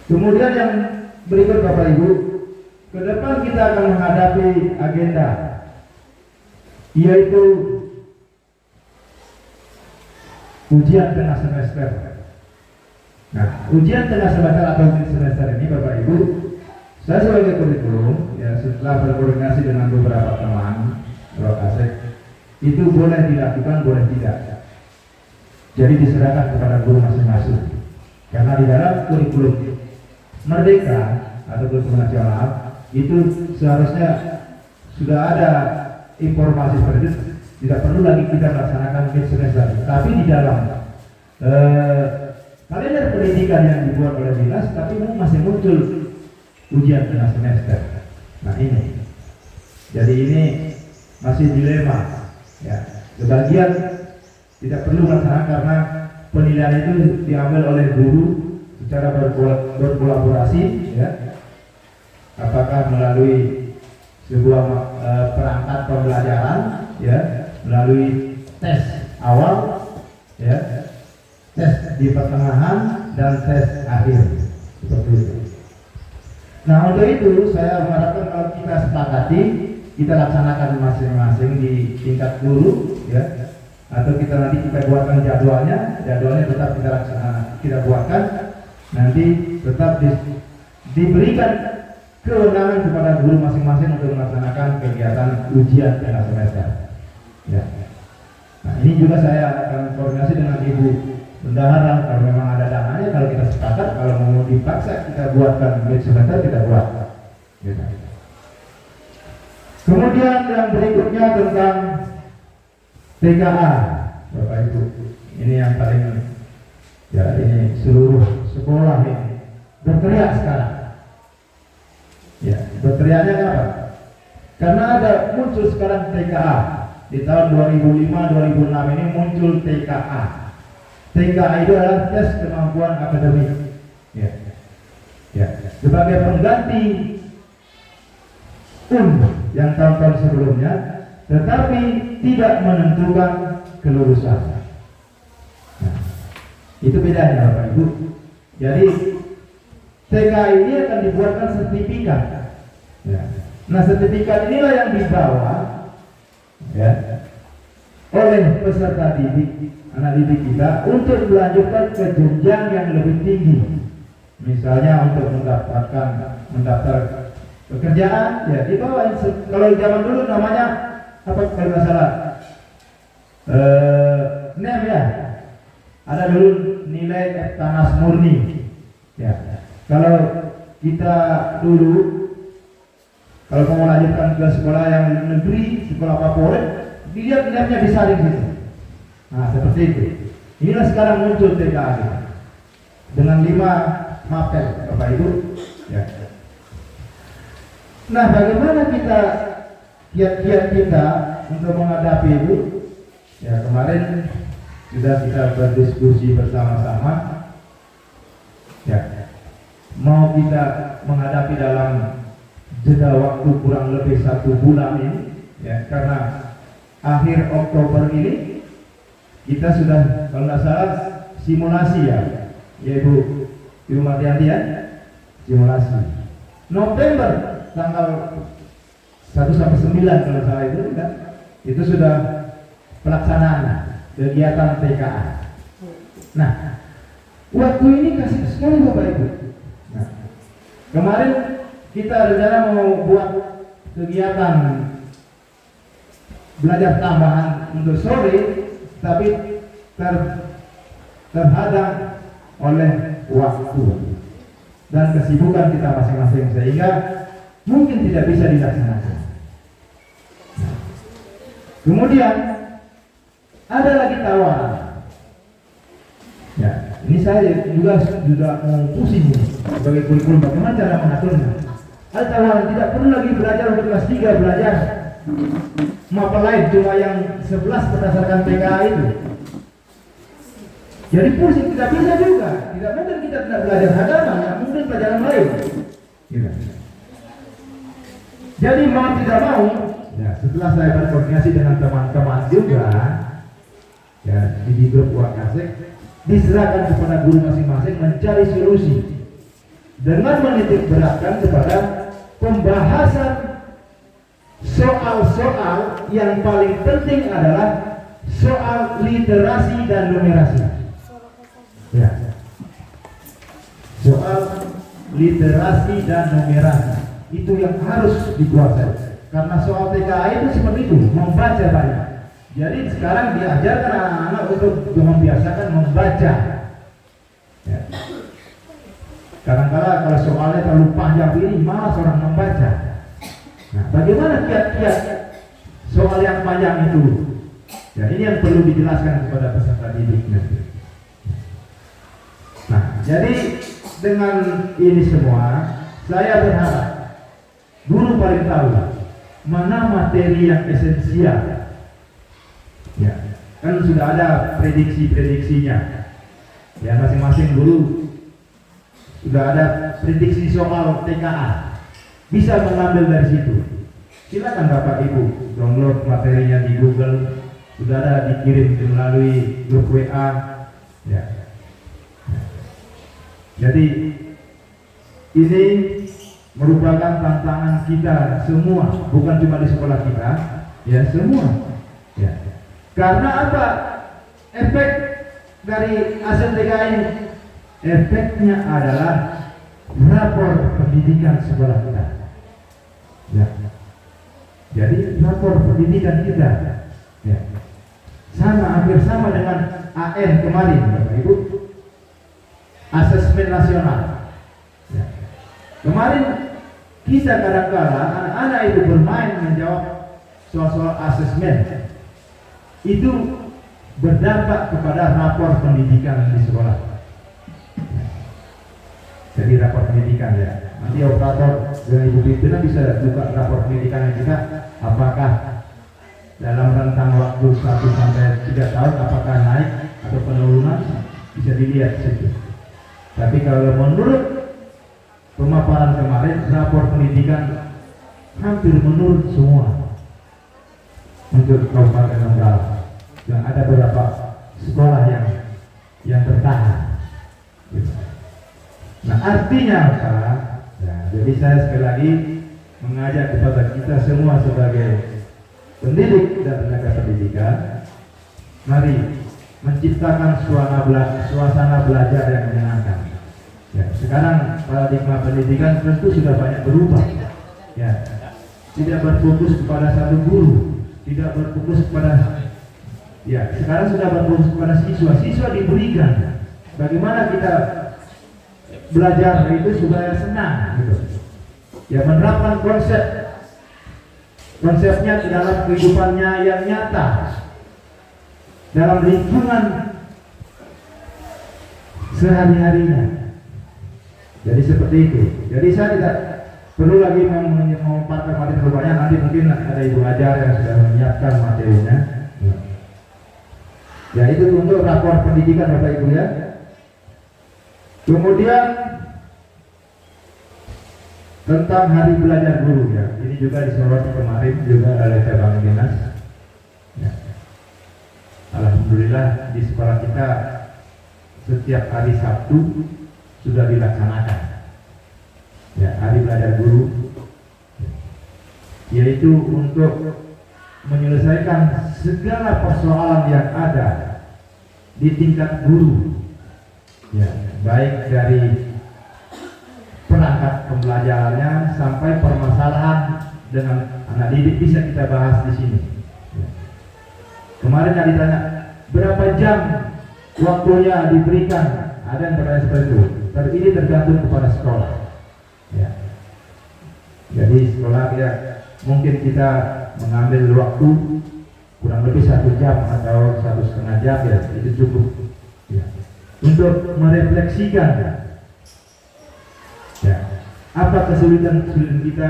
Speaker 4: Kemudian yang berikut Bapak Ibu, ke depan kita akan menghadapi agenda, yaitu ujian tengah semester. Nah, ujian tengah semester atau semester ini Bapak Ibu, saya sebagai kurikulum, ya, setelah berkoordinasi dengan beberapa teman Asek, itu boleh dilakukan, boleh tidak. Jadi diserahkan kepada guru masing-masing. Karena di dalam kurikulum Merdeka atau kurikulum nasional itu seharusnya sudah ada informasi seperti itu, tidak perlu lagi kita melaksanakan mid semester. Tapi di dalam kalender pendidikan yang dibuat oleh dinas, tapi masih muncul ujian tengah semester. Nah ini, jadi ini masih dilema. Ya, sebagian tidak perlu melaksanakan karena penilaian itu diambil oleh guru secara berkolaborasi, ya. Apakah melalui sebuah perangkat pembelajaran, ya, melalui tes awal, ya, tes di pertengahan dan tes akhir, seperti itu. Nah untuk itu saya mengharapkan kalau kita sepakati, kita laksanakan masing-masing di tingkat guru, ya, atau kita nanti kita buatkan jadwalnya tetap kita laksanakan, kita buatkan, nanti tetap diberikan kewenangan kepada guru masing-masing untuk melaksanakan kegiatan ujian tengah semester. Ya. Nah ini juga saya akan koordinasi dengan Ibu Bendahara kalau memang ada dananya, kalau kita sepakat, kalau mau dipaksa kita buatkan mid semester kita buat. Gitu. Kemudian yang berikutnya tentang TKA, Bapak Ibu, ini yang paling, ya ini seluruh sekolah ini berteriak sekarang. Ya, berteriaknya kenapa? Karena ada muncul sekarang TKA di tahun 2005-2006 ini muncul TKA. TKA itu adalah tes kemampuan akademik. Ya, ya, sebagai pengganti yang tahun-tahun sebelumnya, tetapi tidak menentukan kelulusan. Nah, itu bedanya Bapak Ibu. Jadi TKA ini akan dibuatkan sertifikat. Ya. Nah sertifikat inilah yang dibawa, ya, oleh peserta didik, anak didik kita untuk melanjutkan ke jenjang yang lebih tinggi. Misalnya untuk mendaftar pekerjaan, ya dibawa. Kalau zaman dulu namanya apa kalau nggak salah NEM, ya, ada dulu nilai tanas murni, ya. Kalau kita dulu kalau mau melanjutkan ke sekolah yang negeri, sekolah favorit, dilihat nilainya disaring situ. Nah seperti itu. Inilah sekarang muncul TKA dengan 5 mapel, Bapak Ibu. Ya. Nah bagaimana kita kiat-kiat kita untuk menghadapi itu? Ya kemarin sudah kita berdiskusi bersama-sama. Ya, mau kita menghadapi dalam jeda waktu kurang lebih 1 bulan ini, ya, karena akhir Oktober ini kita sudah kalau nggak salah simulasi, ya, Ibu Martianti, ya, simulasi. November tanggal 1 sampai 9 kalau salah itu, kan, itu sudah pelaksanaan kegiatan TKA. Nah, waktu ini kasih sekali Bapak Ibu. Nah, kemarin kita rencana mau buat kegiatan belajar tambahan untuk sore, tapi terhadang oleh waktu dan kesibukan kita masing-masing sehingga mungkin tidak bisa dilaksanakan. Nah, kemudian ada lagi tawaran. Ya, ini saya juga sudah mau pusing ini sebagai kurikulum bagaimana cara mengaturnya. Ada tawaran tidak perlu lagi belajar untuk kelas 3 belajar mapel lain cuma yang 11 berdasarkan TKA itu. Jadi pusing, tidak bisa juga. Tidak mungkin kita tidak belajar agama, tidak mungkin pelajaran lain. Gitu. Jadi mau tidak mau, ya, setelah saya berkoordinasi dengan teman-teman juga, ya, di grup Wakasek, diserahkan kepada guru masing-masing mencari solusi dengan menitik beratkan kepada pembahasan soal-soal yang paling penting adalah soal literasi dan numerasi. Ya. Soal literasi dan numerasi itu yang harus dikuasai. Karena soal TKA itu seperti itu, membaca banyak. Jadi sekarang diajarkan anak-anak untuk membiasakan membaca. Ya. Kadang-kadang kalau soalnya terlalu panjang ini malas orang membaca. Nah, bagaimana kiat-kiat soal yang panjang itu? Ya, ini yang perlu dijelaskan kepada peserta didik nanti. Nah, jadi dengan ini semua, saya berharap guru paling tahu mana materi yang esensial. Ya, kan sudah ada prediksi-prediksinya. Ya, masing-masing guru sudah ada prediksi soal TKA, bisa mengambil dari situ. Silakan Bapak Ibu download materinya di Google, sudah ada dikirim melalui grup WA. Ya. Jadi ini merupakan tantangan kita semua, bukan cuma di sekolah kita, ya semua. Ya. Karena apa? Efek dari ASN ini, efeknya adalah rapor pendidikan sekolah kita. Ya. Jadi rapor pendidikan kita, ya, hampir sama dengan AN kemarin, Bapak Ibu, asesmen nasional. Ya. Kemarin kita kadang-kala anak-anak itu bermain menjawab soal-soal asesmen, itu berdampak kepada rapor pendidikan di sekolah. Jadi rapor pendidikan, ya. Nanti operator dengan Ibu pimpinan bisa buka rapor pendidikan kita, apakah dalam rentang waktu 1 sampai 3 tahun apakah naik atau penurunan, bisa dilihat situ. Tapi kalau menurut pemaparan kemarin, rapor pendidikan hampir menurun semua untuk Kabupaten Donggala. Dan ada beberapa sekolah yang bertahan. Nah, artinya apa? Ya, jadi saya sekali lagi mengajak kepada kita semua sebagai pendidik dan tenaga pendidikan, mari menciptakan suasana belajar yang menyenangkan. Ya, sekarang paradigma pendidikan tentu sudah banyak berubah. Ya, tidak berfokus kepada satu guru, tidak berfokus kepada, ya, sekarang sudah berfokus kepada siswa. Siswa diberikan bagaimana kita belajar itu supaya senang, gitu. Ya, menerapkan konsepnya ke dalam kehidupannya yang nyata, dalam lingkungan sehari-harinya. Jadi seperti itu. Jadi saya tidak perlu lagi memaparkan materi terbanyak. Nanti mungkin ada ibu ajar yang sudah menyiapkan materinya. Ya, itu untuk rapor pendidikan Bapak Ibu, ya. Kemudian tentang Hari Belajar Guru, ya, ini juga disoroti kemarin juga oleh Bang Dinas. Ya. Alhamdulillah di sekolah kita setiap hari Sabtu sudah dilaksanakan, ya, Hari Belajar Guru, yaitu untuk menyelesaikan segala persoalan yang ada di tingkat guru, ya, baik dari perangkat pembelajarannya sampai permasalahan dengan anak didik bisa kita bahas di sini. Ya. Kemarin yang ditanya berapa jam waktunya diberikan, ada yang bertanya seperti itu. Tapi ini tergantung kepada sekolah. Ya. Jadi sekolah ya mungkin kita mengambil waktu kurang lebih 1 jam atau 1,5 jam, ya, itu cukup. Ya. Untuk merefleksikan, ya, apa kesulitan kita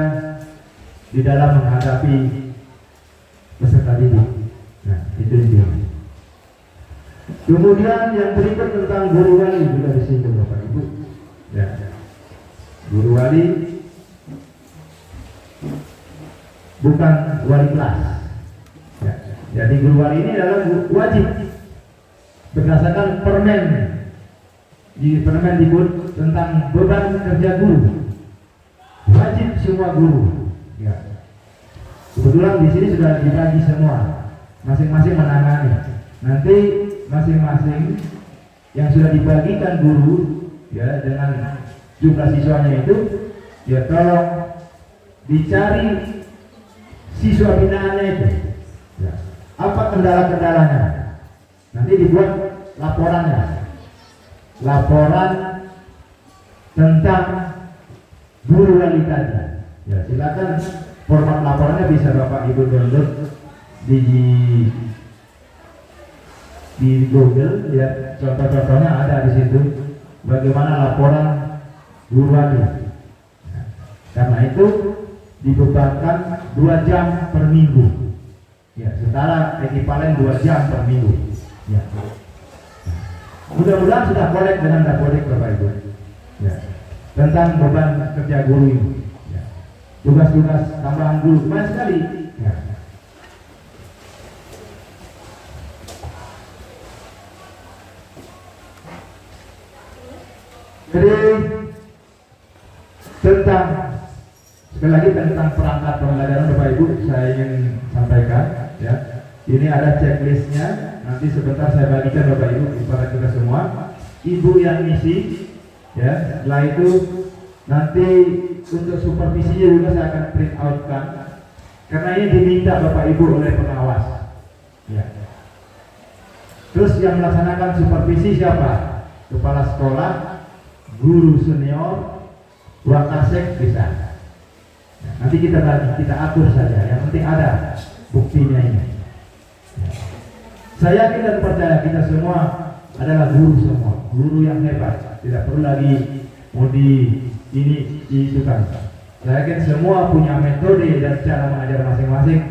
Speaker 4: di dalam menghadapi peserta didik. Nah, itu intinya. Kemudian yang berikut tentang guru wali juga disinggung Bapak Ibu. Ya. Guru wali bukan wali kelas. Ya. Jadi guru wali ini adalah wajib berdasarkan permen. Di permen disebut tentang beban kerja guru. Wajib semua guru. Ya. Kebetulan di sini sudah dibagi semua, masing-masing menangani. Nanti masing-masing yang sudah dibagikan guru, ya, dengan jumlah siswanya itu, ya, tolong dicari siswa binaannya itu, ya, apa kendala-kendalanya, nanti dibuat laporannya, laporan tentang guru wali tadi. Ya, silakan format laporannya bisa Bapak Ibu download di Google ya. Contoh-contohnya ada di situ bagaimana laporan guru wali. Nah, karena itu dibebankan 2 jam per minggu. Ya, setara ekivalen 2 jam per minggu. Ya. Mudah-mudahan sudah kolek dengan dapodik Bapak Ibu. Ya. Tentang beban kerja guru ini. Ya. Tugas-tugas tambahan guru banyak sekali. Ya. Jadi sekali lagi tentang perangkat pembelajaran Bapak Ibu saya ingin sampaikan ya. Ini ada checklistnya, nanti sebentar saya bagikan Bapak Ibu kepada kita semua. Ibu yang ngisi ya, setelah itu nanti untuk supervisinya juga saya akan print out kan, karena ini diminta Bapak Ibu oleh pengawas ya. Terus yang melaksanakan supervisi siapa? Kepala sekolah, guru senior, wakasek bisa. Ya, nanti kita atur saja. Yang penting ada buktinya ini. Ya. Saya yakin dan percaya kita semua adalah guru semua, guru yang hebat. Tidak perlu lagi mau itu kan. Saya yakin semua punya metode dan cara mengajar masing-masing.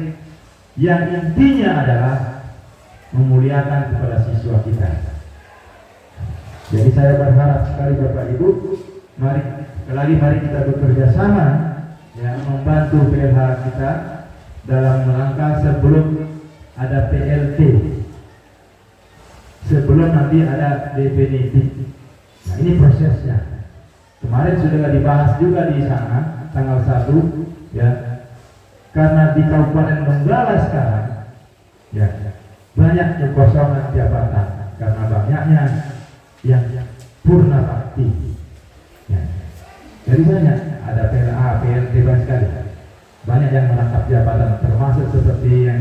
Speaker 4: Yang intinya adalah memuliakan kepada siswa kita. Jadi saya berharap sekali Bapak Ibu, mari kita bekerja sama ya, membantu PLH kita dalam rangka sebelum ada PLT, sebelum nanti ada definitif. Nah, ini prosesnya. Kemarin sudah dibahas juga di sana tanggal 1 ya. Karena di Kabupaten Donggala sekarang ya banyak kekosongan jabatan karena banyaknya yang purna bakti. Ya. Jadi banyak ada PLA, PLT banyak sekali. Banyak yang merangkap jabatan, termasuk seperti yang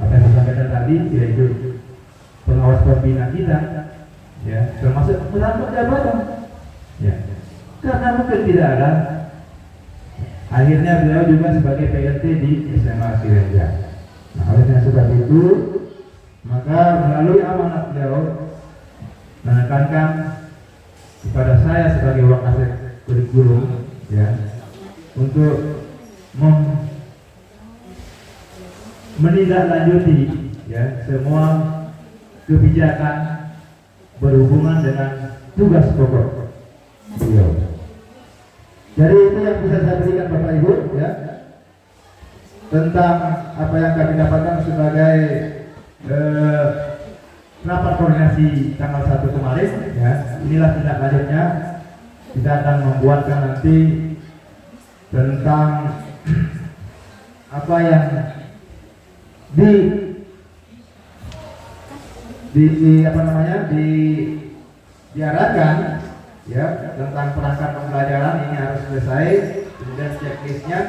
Speaker 4: apa yang disampaikan tadi, yaitu pengawas pembina kita, ya, termasuk merangkap jabatan. Ya. Karena mungkin tidak ada. Akhirnya beliau juga sebagai PLT di SMA Cirenja. Nah, oleh sebab itu, maka melalui amanat beliau menekankan kepada saya sebagai wakasek kurikulum ya, untuk menindaklanjuti ya semua kebijakan berhubungan dengan tugas pokok beliau. Jadi itu yang bisa saya berikan Bapak Ibu ya, tentang apa yang kami dapatkan sebagai rapat koordinasi tanggal 1 kemarin ya. Inilah tindak lanjutnya. Kita akan membuatkan nanti tentang apa yang diarahkan ya, tentang perangkat pembelajaran ini harus selesai, kemudian checklistnya,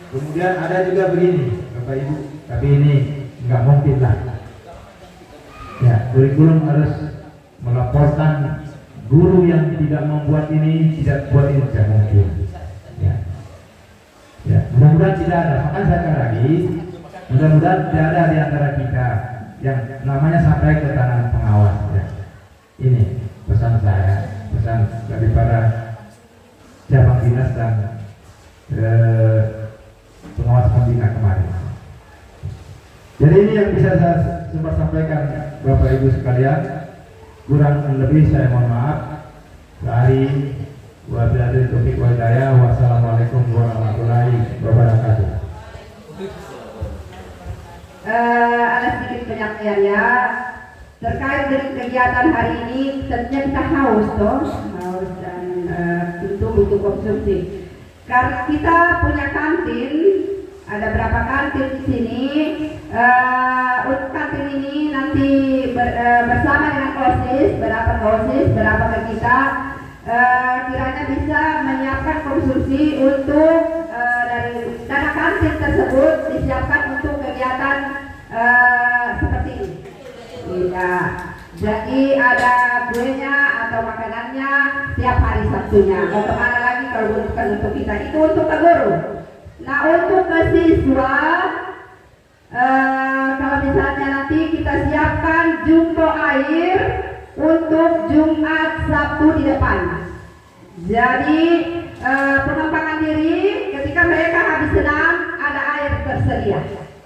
Speaker 4: kemudian ada juga begini Bapak Ibu, tapi ini nggak mungkin lah ya, kurikulum harus melaporkan guru yang tidak membuat ini, tidak buat ini, tidak mungkin ya. Ya, mudah-mudahan tidak ada. Makanya saya katakan lagi, mudah-mudahan tidak ada di antara kita yang namanya sampai ke tangan pengawas ya. Ini pesan saya, pesan dari para cabang dinas dan pengawas pembina kemarin. Jadi ini yang bisa saya sempat sampaikan Bapak Ibu sekalian. Kurang lebih saya mohon maaf. Wabillahi taufiq wal hidayah. Wassalamualaikum warahmatullahi wabarakatuh.
Speaker 3: Ada sedikit penyampaian ya terkait dengan kegiatan hari ini. Tentunya kita haus dan tentu butuh konsumsi. Karena kita punya kantin, ada berapa kantin di sini. Untuk kantin ini nanti bersama dengan OSIS, berapa ke kita, kiranya bisa menyiapkan konsumsi untuk dari dana kantin tersebut disiapkan untuk kegiatan seperti ini. Ya. Jadi ada kuenya atau makanannya tiap hari Sabtunya. Mau kemana lagi kalau bukan untuk kita? Itu untuk ke guru. Nah untuk ke siswa, kalau misalnya nanti kita siapkan jumbo air untuk Jumat Sabtu di depan. Jadi pengembangan diri ketika mereka habis senam ada air tersedia.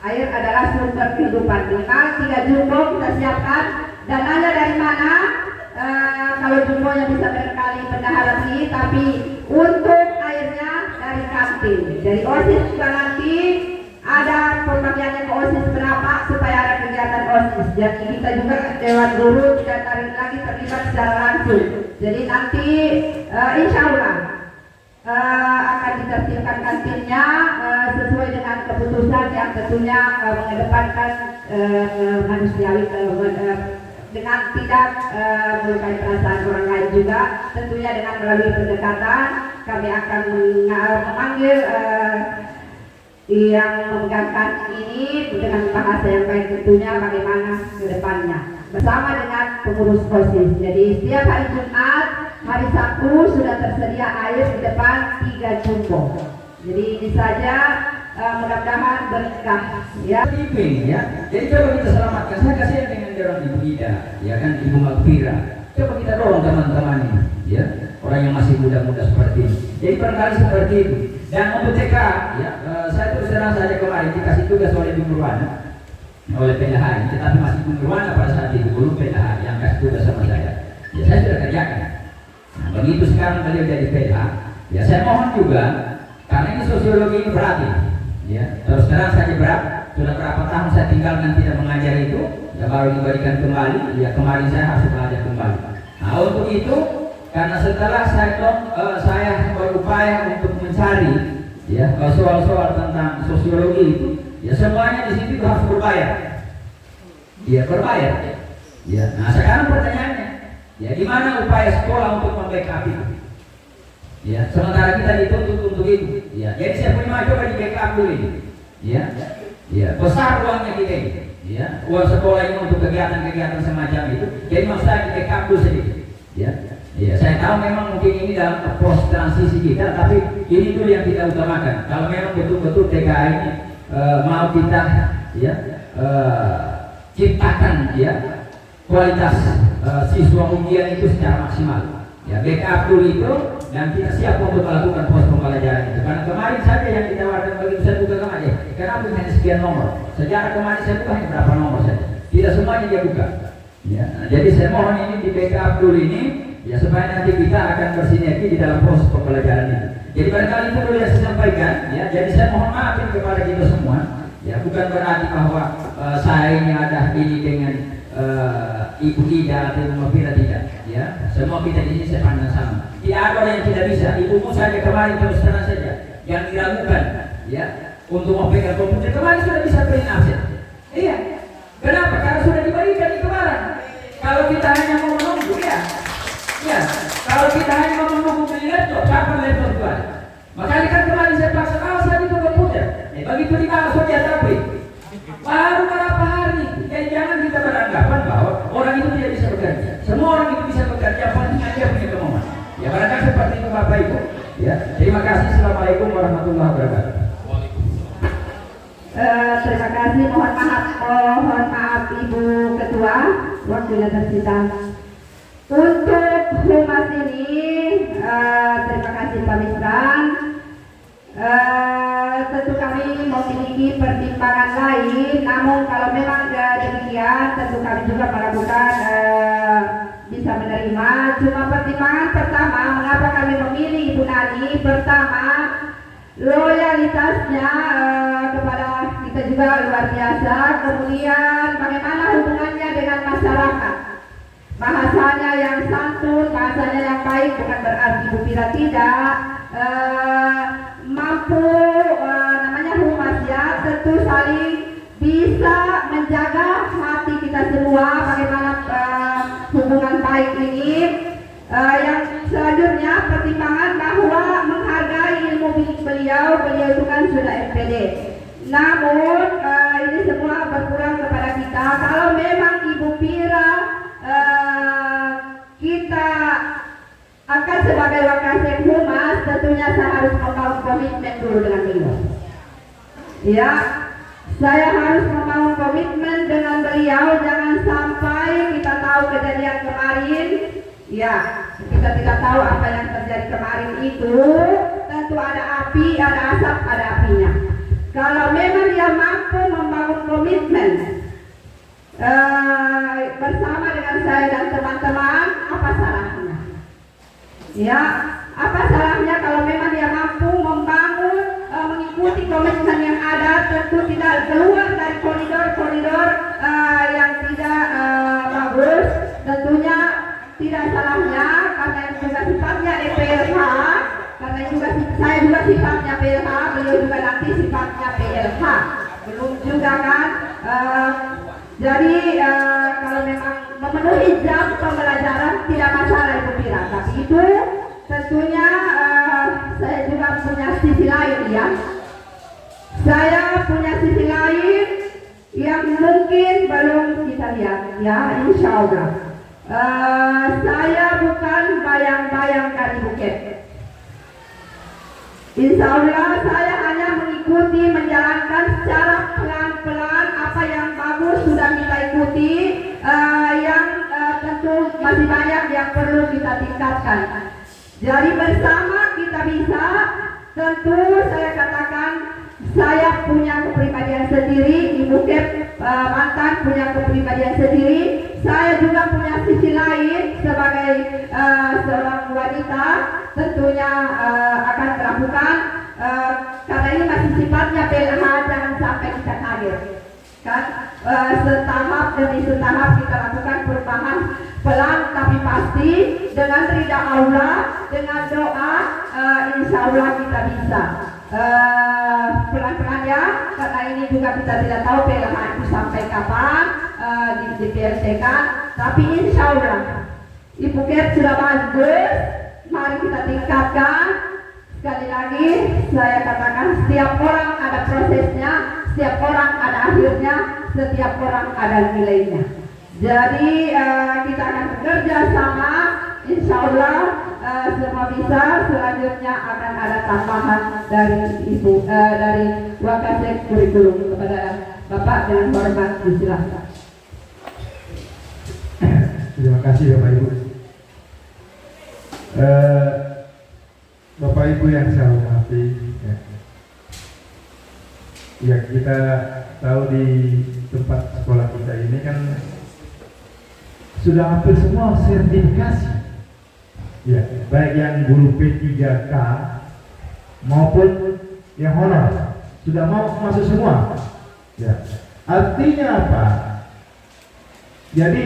Speaker 3: Air adalah sumber kehidupan. Minimal 3 jumbo kita siapkan. Dananya dari mana? Kalau jumbonya bisa berkali bendahara sih, tapi untuk airnya dari kantin. Dari OSIS juga nanti ada pembagiannya ke OSIS berapa supaya ada kegiatan OSIS. Jadi kita juga Dewan Guru tidak lagi terlibat secara langsung. Jadi nanti insya Allah akan ditertibkan kantinnya sesuai dengan keputusan yang tentunya mengedepankan manusiawi dengan tidak melukai perasaan orang lain juga. Tentunya dengan melalui pendekatan kami akan memanggil yang memegangkan ini dengan bahasa yang baik, tentunya bagaimana ke depannya bersama dengan pengurus OSIS. Jadi setiap hari Jumat, hari Sabtu sudah tersedia air di depan 3 jumbo. Jadi ini saja, mudah-mudahan berkah ya.
Speaker 2: Ya. Jadi coba kita selamatkan. Saya kasihan dengan orang Ibu Ida, ya kan, Ibu Magfira. Coba kita dorong teman-teman ini, ya, orang yang masih muda-muda seperti ini. Jadi barangkali seperti itu. Dan untuk TK, ya, saya terus terang saja kemarin dikasih tugas oleh Ibu Nurwana, oleh PLH, tetapi masih Ibu Nurwana pada saat itu, belum PLH yang kasih tugas sama saya. Ya saya sudah kerjakan. Nah, begitu sekarang beliau jadi PLH, ya saya mohon juga, karena ini sosiologi ini berarti, ya, terus terang saja berat. Sudah berapa tahun saya tinggalkan tidak mengajar itu, ya baru diberikan kembali, ya kemarin saya harus belajar kembali. Nah untuk itu, karena setelah saya berupaya untuk mencari, ya, soal-soal tentang sosiologi itu, ya semuanya di situ harus berbayar, ya berbayar. Ya, nah sekarang pertanyaannya, ya gimana upaya sekolah untuk membackup itu? Ya, sementara kita dituntut untuk itu, ya. Jadi saya punya coba di backup dulu ini, ya. Ya, besar uangnya kita ini, ya, uang sekolah ini untuk kegiatan-kegiatan semacam itu. Jadi maksud saya di backup dulu sedikit, ya. Ya, saya tahu memang mungkin ini dalam pos transisi kita, tapi ini dulu yang kita utamakan. Kalau memang betul-betul TKA ini mau kita, ya, ciptakan, ya, kualitas siswa ujian itu secara maksimal. Ya, backup dulu itu, dan kita siap untuk melakukan pos pembelajaran itu. Karena kemarin saja yang ditawarkan begitu saya buka kemarin, kenapa hanya sekian nomor? Sejarah kemarin saya buka hanya berapa nomor saja. Tidak semuanya dia buka. Ya, nah, jadi saya mohon ini di backup dulu ini, ya supaya nanti kita akan bersinergi di dalam proses pembelajaran itu. Jadi barangkali itu dulu yang saya sampaikan, ya. Jadi saya mohon maafin kepada kita semua, ya, bukan berarti bahwa saya ini ada ini dengan Ibu Ida atau Ibu Magfira, tidak, ya. Semua kita di sini saya pandang sama. Tidak ada yang tidak bisa. Ibumu saja kemarin terus terang saja yang diragukan, ya, untuk mempegang komputer kemarin sudah bisa print absen. Iya. Kenapa? Karena sudah diberikan di kemarin. Kalau kita hanya mau menunggu, ya. Ya, kalau kita hanya mau menunggu beli laptop, kapan laptop itu ada? Makanya kan kemarin saya paksa, saya itu komputer. Begitu dibalas dia tapi baru berapa hari. Jadi jangan kita beranggapan bahwa orang itu tidak bisa bekerja. Semua orang itu bisa bekerja, penting aja punya kemauan. Ya barangkali seperti itu Bapak Ibu. Ya, terima kasih. Assalamualaikum warahmatullahi wabarakatuh.
Speaker 3: Terima kasih. Mohon maaf Ibu Ketua, waktunya tersita. Untuk humas ini, terima kasih Pak Misran. Tentu kami memiliki pertimbangan lain, namun kalau memang demikian, tentu kami juga melakukan bisa menerima. Cuma pertimbangan pertama, mengapa kami memilih Ibu Nani? Pertama, loyalitasnya kepada kita juga luar biasa. Kemudian bagaimana hubungannya dengan masyarakat? Bahasanya yang santun, bahasanya yang baik, bukan berarti Ibu Pira tidak mampu namanya humas, ya, tentu saling bisa menjaga hati kita semua. Bagaimana hubungan baik ini. Yang selanjutnya pertimbangan bahwa menghargai ilmu beliau itu kan sudah FPD. Namun ini semua berkurang kepada kita. Kalau memang Ibu Pira sebagai Wakasek Humas tentunya saya harus membangun komitmen dulu dengan beliau. Ya, saya harus membangun komitmen dengan beliau. Jangan sampai kita tahu kejadian kemarin. Ya, kita tidak tahu apa yang terjadi kemarin itu. Tentu ada api, ada asap, ada apinya. Kalau memang dia mampu membangun komitmen bersama dengan saya dan teman-teman, apa salahnya? Ya, apa salahnya kalau memang dia mampu membangun, mengikuti komitmen yang ada, tentu tidak keluar dari koridor-koridor yang tidak bagus. Tentunya tidak salahnya karena itu juga sifatnya EPLH, karena juga saya juga sifatnya PLH, beliau juga nanti sifatnya PLH. Belum juga kan? Jadi kalau memang memenuhi jam pembelajaran tidak masalah Ibu Pira, tapi itu tentunya saya juga punya sisi lain ya. Saya punya sisi lain yang mungkin belum kita lihat ya, insya Allah. Saya bukan bayang-bayang kali buket. Insya Allah saya hanya mengikuti, menjalankan secara pelan-pelan apa yang bagus sudah kita ikuti, yang tentu masih banyak yang perlu kita tingkatkan. Jadi bersama kita bisa, tentu saya katakan saya punya kepribadian sendiri, Ibu Kep mantan punya kepribadian sendiri, saya juga punya sisi lain sebagai seorang wanita, tentunya akan melakukan karena ini masih sifatnya PLH, jangan sampai kita kaget kan, setahap demi setahap kita lakukan perubahan pelan tapi pasti dengan ridha Allah, dengan doa, insya Allah kita bisa pelan-pelan ya, karena ini juga kita tidak tahu PLH itu sampai kapan di PLT-kan, tapi insya Allah Ibu Kep sudah bagus, mari kita tingkatkan. Sekali lagi saya katakan setiap orang ada prosesnya, setiap orang ada akhirnya, setiap orang ada nilainya. Jadi kita akan bekerja sama, insya Allah semua bisa. Selanjutnya akan ada tambahan dari Ibu dari Wakasek Kurikulum. Kepada Bapak dengan hormat disilahkan.
Speaker 4: Terima kasih Bapak Ibu. Bapak Ibu yang saya hormati, ya kita tahu di tempat sekolah kita ini kan sudah hampir semua sertifikasi, ya baik yang guru P3K maupun yang honor sudah mau masuk semua. Ya, artinya apa? Jadi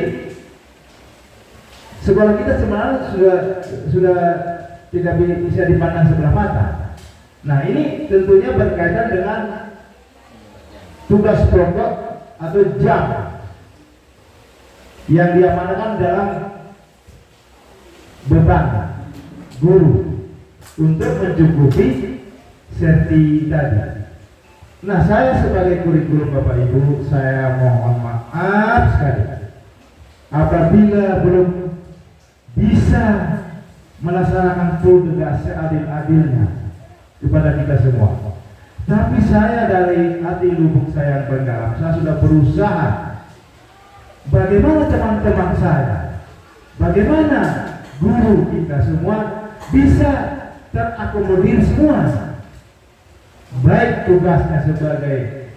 Speaker 4: sekolah kita sebenarnya sudah tidak bisa dipandang sebelah mata. Nah ini tentunya berkaitan dengan tugas pokok atau jam yang diamanahkan dalam beban guru untuk mencukupi serti tadi. Nah saya sebagai kurikulum Bapak Ibu, saya mohon maaf sekali apabila belum bisa melaksanakan tugas seadil-adilnya kepada kita semua. Tapi saya dari hati lubuk saya yang mendalam, saya sudah berusaha. Bagaimana teman-teman saya, bagaimana guru kita semua bisa terakomodir semua, baik tugasnya sebagai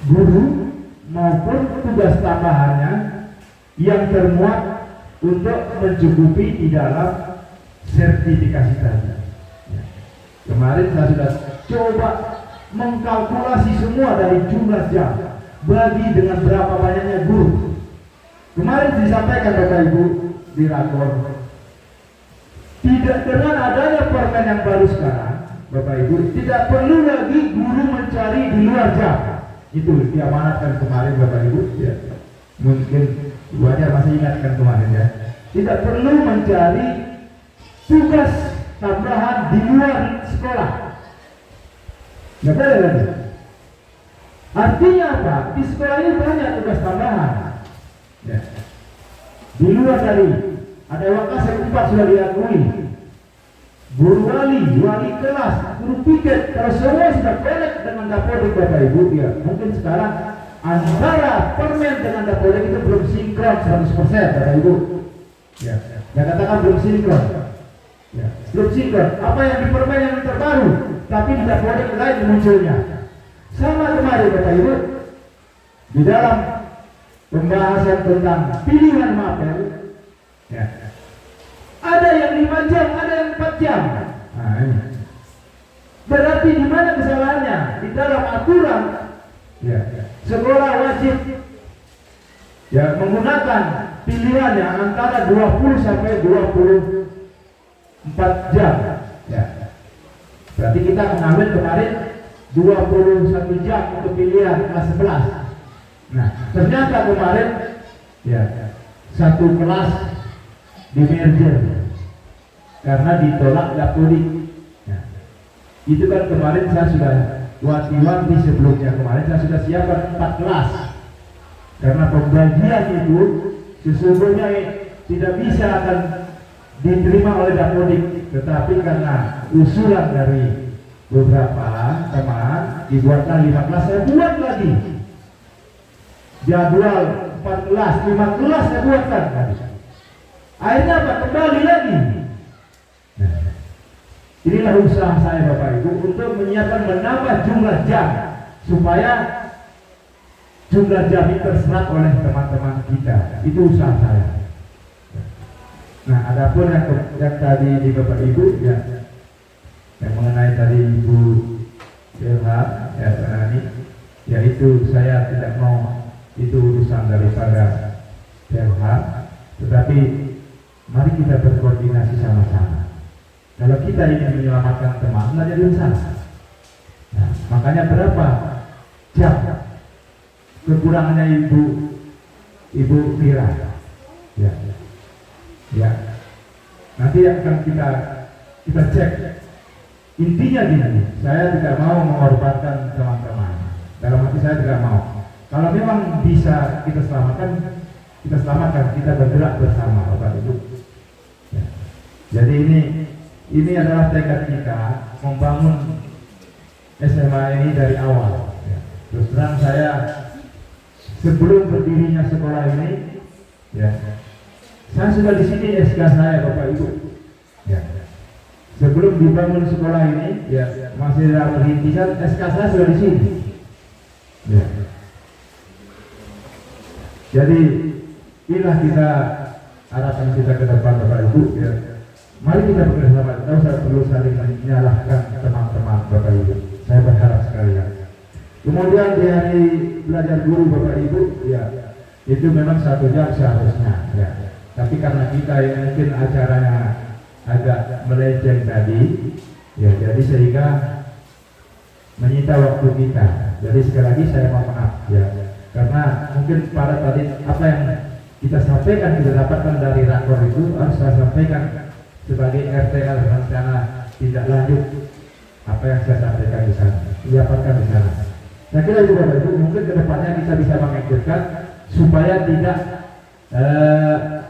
Speaker 4: guru maupun tugas tambahannya yang termuat untuk mencukupi di dalam sertifikasi tadi. Kemarin saya sudah coba mengkalkulasi semua dari jumlah jam bagi dengan berapa banyaknya guru. Kemarin disampaikan Bapak Ibu di rakor, tidak dengan adanya permen yang baru sekarang, Bapak Ibu tidak perlu lagi guru mencari di luar jam. Itu diamanatkan kemarin Bapak Ibu ya. Mungkin Wajar masih ingatkan kemarin ya. Tidak perlu mencari tugas tambahan di luar sekolah. Nggak boleh lagi. Artinya apa? Di sekolah ini banyak tugas tambahan. Ya.
Speaker 5: Di luar dari ada Wakasek 4 sudah diakui. Guru wali, wali kelas, guru piket, kalau semua sudah connect dengan Dapodik Bapak Ibu, ya mungkin sekarang antara permen dengan Dapodik itu belum sinkron 100% Bapak Ibu. Ya, saya katakan belum sinkron. Ya, belum sinkron. Apa yang di permen yang terbaru, tapi di Dapodik lain munculnya. Sama kemarin Bapak Ibu, di dalam pembahasan tentang pilihan mapel, ya, ada yang 5 jam, ada yang 4 jam. Nah, ini. Berarti di mana kesalahannya? Di dalam aturan, ya, sekolah wajib ya menggunakan pilihan yang antara 20 sampai 24 jam. Ya. Berarti kita mengambil kemarin 21 jam untuk pilihan kelas 11. Nah, ternyata kemarin ya satu kelas di merger karena ditolak Dapodik. Nah, itu kan kemarin saya sudah wanti-wanti sebelumnya, kemarin saya sudah siapkan 4 kelas karena pembagian itu sesungguhnya tidak bisa akan diterima oleh Dapodik, tetapi karena usulan dari beberapa teman dibuatkan 5 kelas, saya buat lagi jadwal 14, 5 kelas saya buatkan tadi. Akhirnya apa? Kembali lagi. Nah, inilah usaha saya Bapak Ibu untuk menyiapkan menambah jumlah jam supaya jumlah jam ini terserap oleh teman-teman kita. Itu usaha saya. Nah, adapun yang tadi di Bapak Ibu ya, yang mengenai tadi Ibu Ilham ya Nani, yaitu saya tidak mau itu urusan daripada Ilham, tetapi mari kita berkoordinasi sama-sama. Kalau kita ingin menyelamatkan teman, nggak jadi usaha. Nah, makanya berapa jam kekurangannya Ibu Mira? Ya, ya. Nanti akan kita cek. Intinya gini, saya tidak mau mengorbankan teman-teman. Dalam hati saya tidak mau. Kalau memang bisa kita selamatkan, kita bergerak bersama Bapak Ibu. Ya. Jadi ini adalah tekad kita membangun SMA ini dari awal. Ya. Terus terang saya sebelum berdirinya sekolah ini, ya, saya sudah di sini SK saya Bapak Ibu. Ya. Sebelum dibangun sekolah ini, ya masih dalam rintisan, SK saya sudah di sini. Ya. Jadi inilah kita harapan kita ke depan Bapak Ibu. Ya. Mari kita bekerjasama. Kita usah perlu saling menyalahkan teman-teman Bapak Ibu. Saya berharap sekali ya. Kemudian di hari belajar guru Bapak Ibu, ya itu memang 1 jam seharusnya. Ya. Tapi karena kita yang mungkin acaranya agak melenceng tadi, ya jadi sehingga menyita waktu kita. Jadi sekali lagi saya mohon maaf ya, karena mungkin pada tadi apa yang kita sampaikan, kita dapatkan dari rakor itu harus saya sampaikan sebagai RTL rencana tidak lanjut apa yang saya sampaikan di sana, didapatkan di sana. Saya kira juga itu mungkin kedepannya kita bisa mengikutkan supaya tidak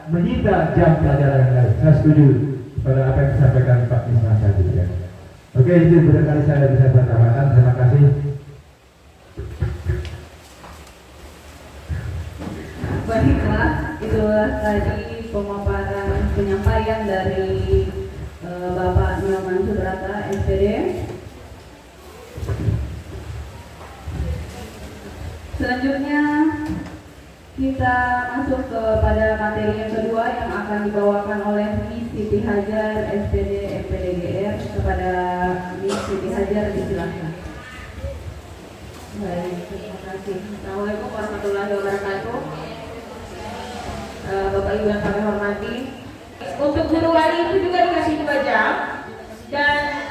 Speaker 5: menyita jam pelajaran yang lain. Saya setuju pada apa yang disampaikan Pak Misra tadi ya. Oke, itu barangkali saya bisa tambahkan. Terima kasih.
Speaker 1: Baiklah, itulah tadi pemaparan penyampaian dari Bapak Nyoman Subrata, SPD. Selanjutnya kita masuk kepada materi yang kedua yang akan dibawakan oleh Miss Siti Hajar, SPD MPDGR. Kepada Miss Siti Hajar disilakan.
Speaker 6: Baik, terima kasih. Assalamualaikum warahmatullahi wabarakatuh. Bapak Ibu yang kami hormati, untuk guru wali itu juga dikasih 2 jam dan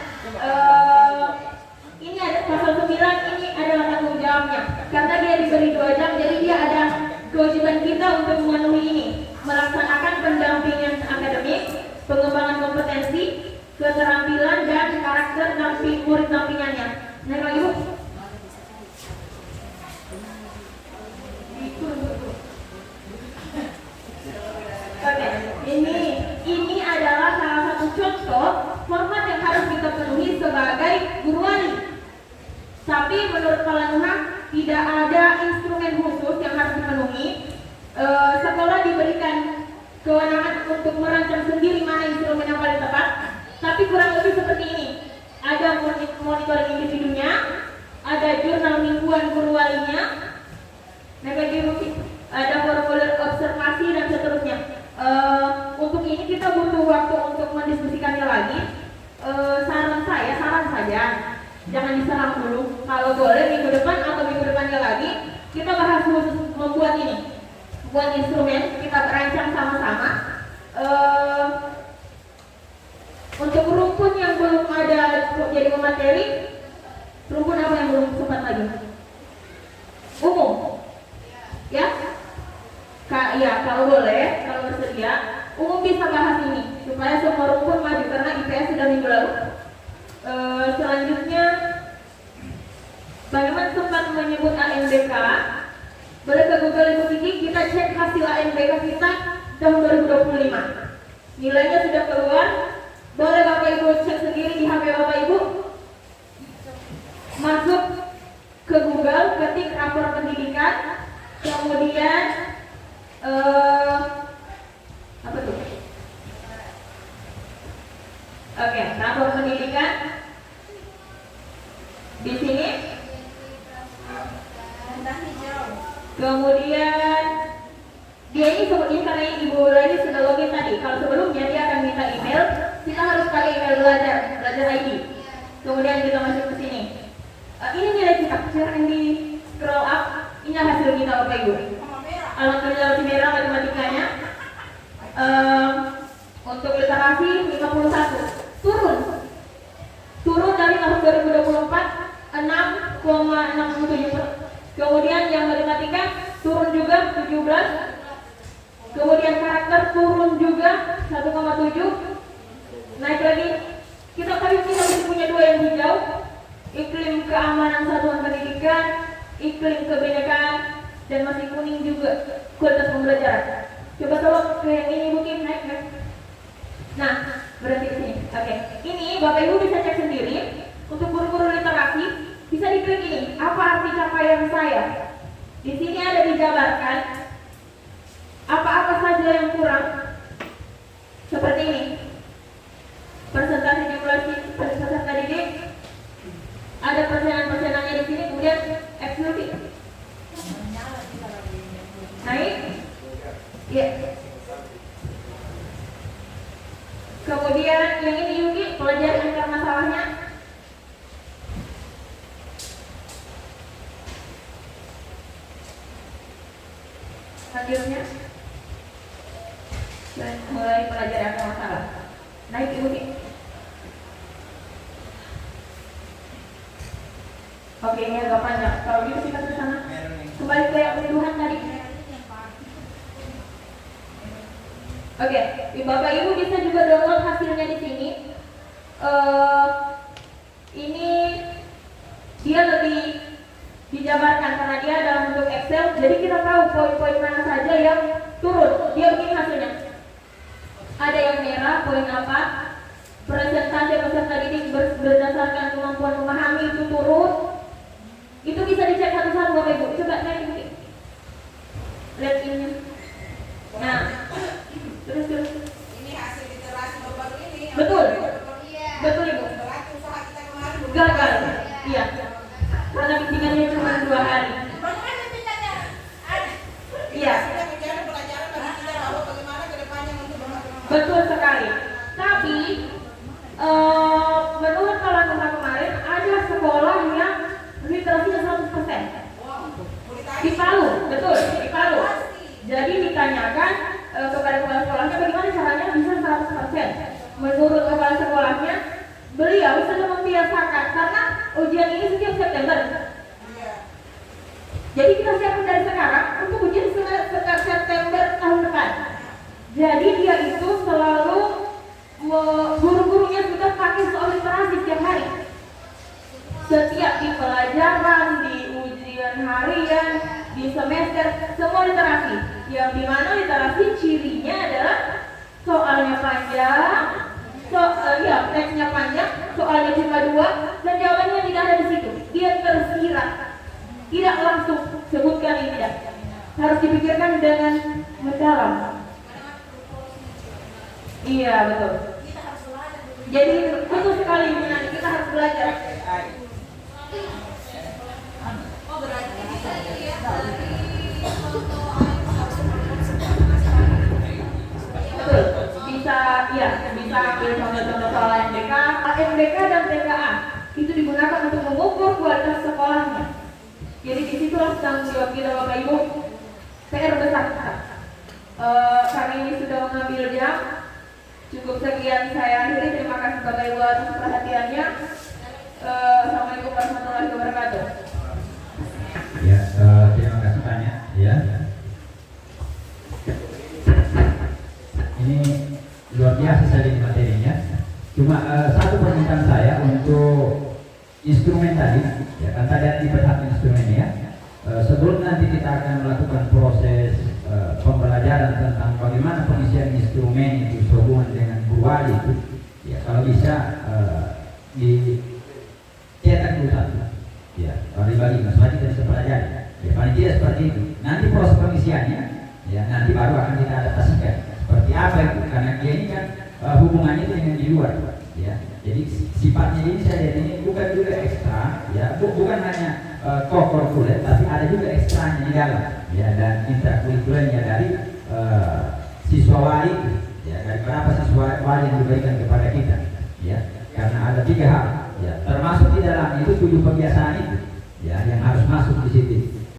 Speaker 6: ini ada pasal 9, ini adalah tanggung jawabnya karena dia diberi 2 jam, jadi dia ada kewajiban kita untuk memenuhi ini, melaksanakan pendampingan akademik, pengembangan kompetensi, keterampilan dan karakter murid dampingannya. Nah, Bapak Ibu, tidak ada instrumen khusus yang harus dipenuhi. Sekolah diberikan kewenangan untuk merancang sendiri mana instrumen yang paling tepat, tapi kurang lebih seperti ini. Ada monitoring individunya, ada jurnal mingguan guru walinya, ada formulir observasi dan seterusnya. Untuk ini kita butuh waktu untuk mendiskusikannya lagi. Saran saja, jangan diserang dulu. Kalau boleh minggu depan atau minggu depannya lagi kita bahas khusus membuat ini, buat instrumen kita rancang sama-sama. Untuk rumpun yang belum ada jadi materi, rumpun apa yang belum sempat lagi? Umum, ya? Ya, kalau boleh, kalau bersedia, umum bisa bahas ini supaya semua rumpun maju karena IPS sudah minggu lalu. Selanjutnya, bagaimana sempat menyebut ANBK? Boleh ke Google Ibu Kiki, kita cek hasil ANBK kita tahun 2025. Nilainya sudah keluar. Boleh Bapak Ibu cek sendiri di HP Bapak Ibu. Masuk ke Google, ketik rapor pendidikan, kemudian apa tuh? Oke, rapor pendidikan. Di sini. Kemudian dia ini sebetulnya karena Ibu Lani sudah login tadi. Kalau sebelumnya dia akan minta email, kita harus pakai email belajar ID. Kemudian kita masuk ke sini. Ini nilai kita, silahkan di scroll up. Ini hasil kita Bapak Ibu. Alhamdulillah merah matematikanya. Untuk literasi 51 turun dari tahun 2024 6,67. Kemudian yang matematika turun juga 17. Kemudian karakter turun juga 1,7. Naik lagi. Kita masih punya 2 yang hijau. Iklim keamanan satuan pendidikan, iklim kebinekaan, dan masih kuning juga kualitas pembelajaran. Coba tolong ke yang ini mungkin naik. Nah, berarti di sini. Oke. Ini Bapak Ibu bisa cek sendiri. Untuk guru-guru literasi bisa diklik ini. Apa arti capaian saya? Di sini ada dijabarkan apa-apa saja yang kurang. Seperti ini. Persentase jumlah peserta didik. Ada persenan-persenannya di sini. Kemudian eksklusif. Naik. Ya. Kemudian yang ini Yuki, pelajari akar masalahnya. Selanjutnya dan mulai pelajari akar masalah. Naik Yuki. Oke, ini agak panjang. Kalau gitu kita ke sana. Kembali ke yang pendudukan tadi. Oke, Bapak Ibu bisa juga download hasilnya di sini. Ini dia lebih dijabarkan karena dia dalam bentuk Excel. Jadi kita tahu poin-poin mana saja yang turun. Dia begini hasilnya. Ada yang merah, poin apa? Presentasi peserta didik berdasarkan kemampuan memahami itu turun. Itu bisa dicek satu-satu Bapak Ibu. Coba naik ini. Lihat ini. Nah. Terus.
Speaker 3: Ini hasil literasi baru ini.
Speaker 6: Betul.
Speaker 3: Iya.
Speaker 6: Betul Ibu.
Speaker 3: Usaha kita kemarin
Speaker 6: Gagal. Iya. Karena bikinannya cuma 2 hari.
Speaker 3: Bagaimana tingkatnya?
Speaker 6: Iya.
Speaker 3: Kita bicara pelajaran bagi kita bahwa bagaimana ke depannya untuk bermakna.
Speaker 6: Betul sekali. Tapi menurut Kalanura kemarin ada sekolah yang literasinya 100%. Di Palu, betul, di Palu. Jadi ditanyakan kepada kepala sekolahnya bagaimana caranya bisa 100%. Menurut kepala sekolahnya, beliau sudah membiasakan karena ujian ini setiap September. Jadi kita siapkan dari sekarang untuk ujian sekitar September tahun depan. Jadi dia itu selalu guru-gurunya sudah pakai soal literasi setiap hari. Setiap di pelajaran, di ujian harian, di semester, semua literasi. Yang dimana literasi cirinya adalah soalnya panjang, teksnya panjang, soalnya cuma 2, dan jawabannya tidak ada di situ. Dia tersirat. Tidak langsung sebutkan ini, tidak. Harus dipikirkan dengan mendalam. Iya, betul. Jadi betul sekali Minani, kita harus belajar. Betul. Bisa ambil contoh-contoh soal MDK, MDK dan TKA itu digunakan untuk mengukur kualitas sekolahnya. Jadi disitulah tanggung jawab kita Bapak Ibu. PR besar kita. Kami ini sudah mengambil jam. Cukup sekian saya akhiri. Terima kasih Bapak Ibu atas perhatiannya. Assalamualaikum warahmatullahi wabarakatuh.
Speaker 2: Ya, terima kasih banyak. Ya, ini luar biasa sekali materinya. Cuma satu permintaan saya untuk instrumen tadi, ya kan tadi diperhati instrumen ya. Sebelum nanti kita akan melakukan proses pembelajaran tentang bagaimana pengisian instrumen itu sehubungan dengan guru wali itu, ya kalau bisa dicetak dulu satu, ya bagi-bagi masalah kita bisa pelajari. Ya paling tidak seperti itu. Nanti proses pengisiannya, ya nanti baru akan kita adaptasikan seperti apa itu, karena dia ini kan hubungannya dengan di luar, ya. Jadi sifatnya ini saya lihat ini bukan juga ekstra, ya bukan hanya co-curricular, tapi ada juga ekstranya di dalam, ya, dan intrakurikulernya dari siswa wali, ya dari berapa siswa wali yang diberikan kepada kita, ya, karena ada 3 hal, ya termasuk di dalam itu 7 kebiasaan itu, ya yang harus masuk di situ.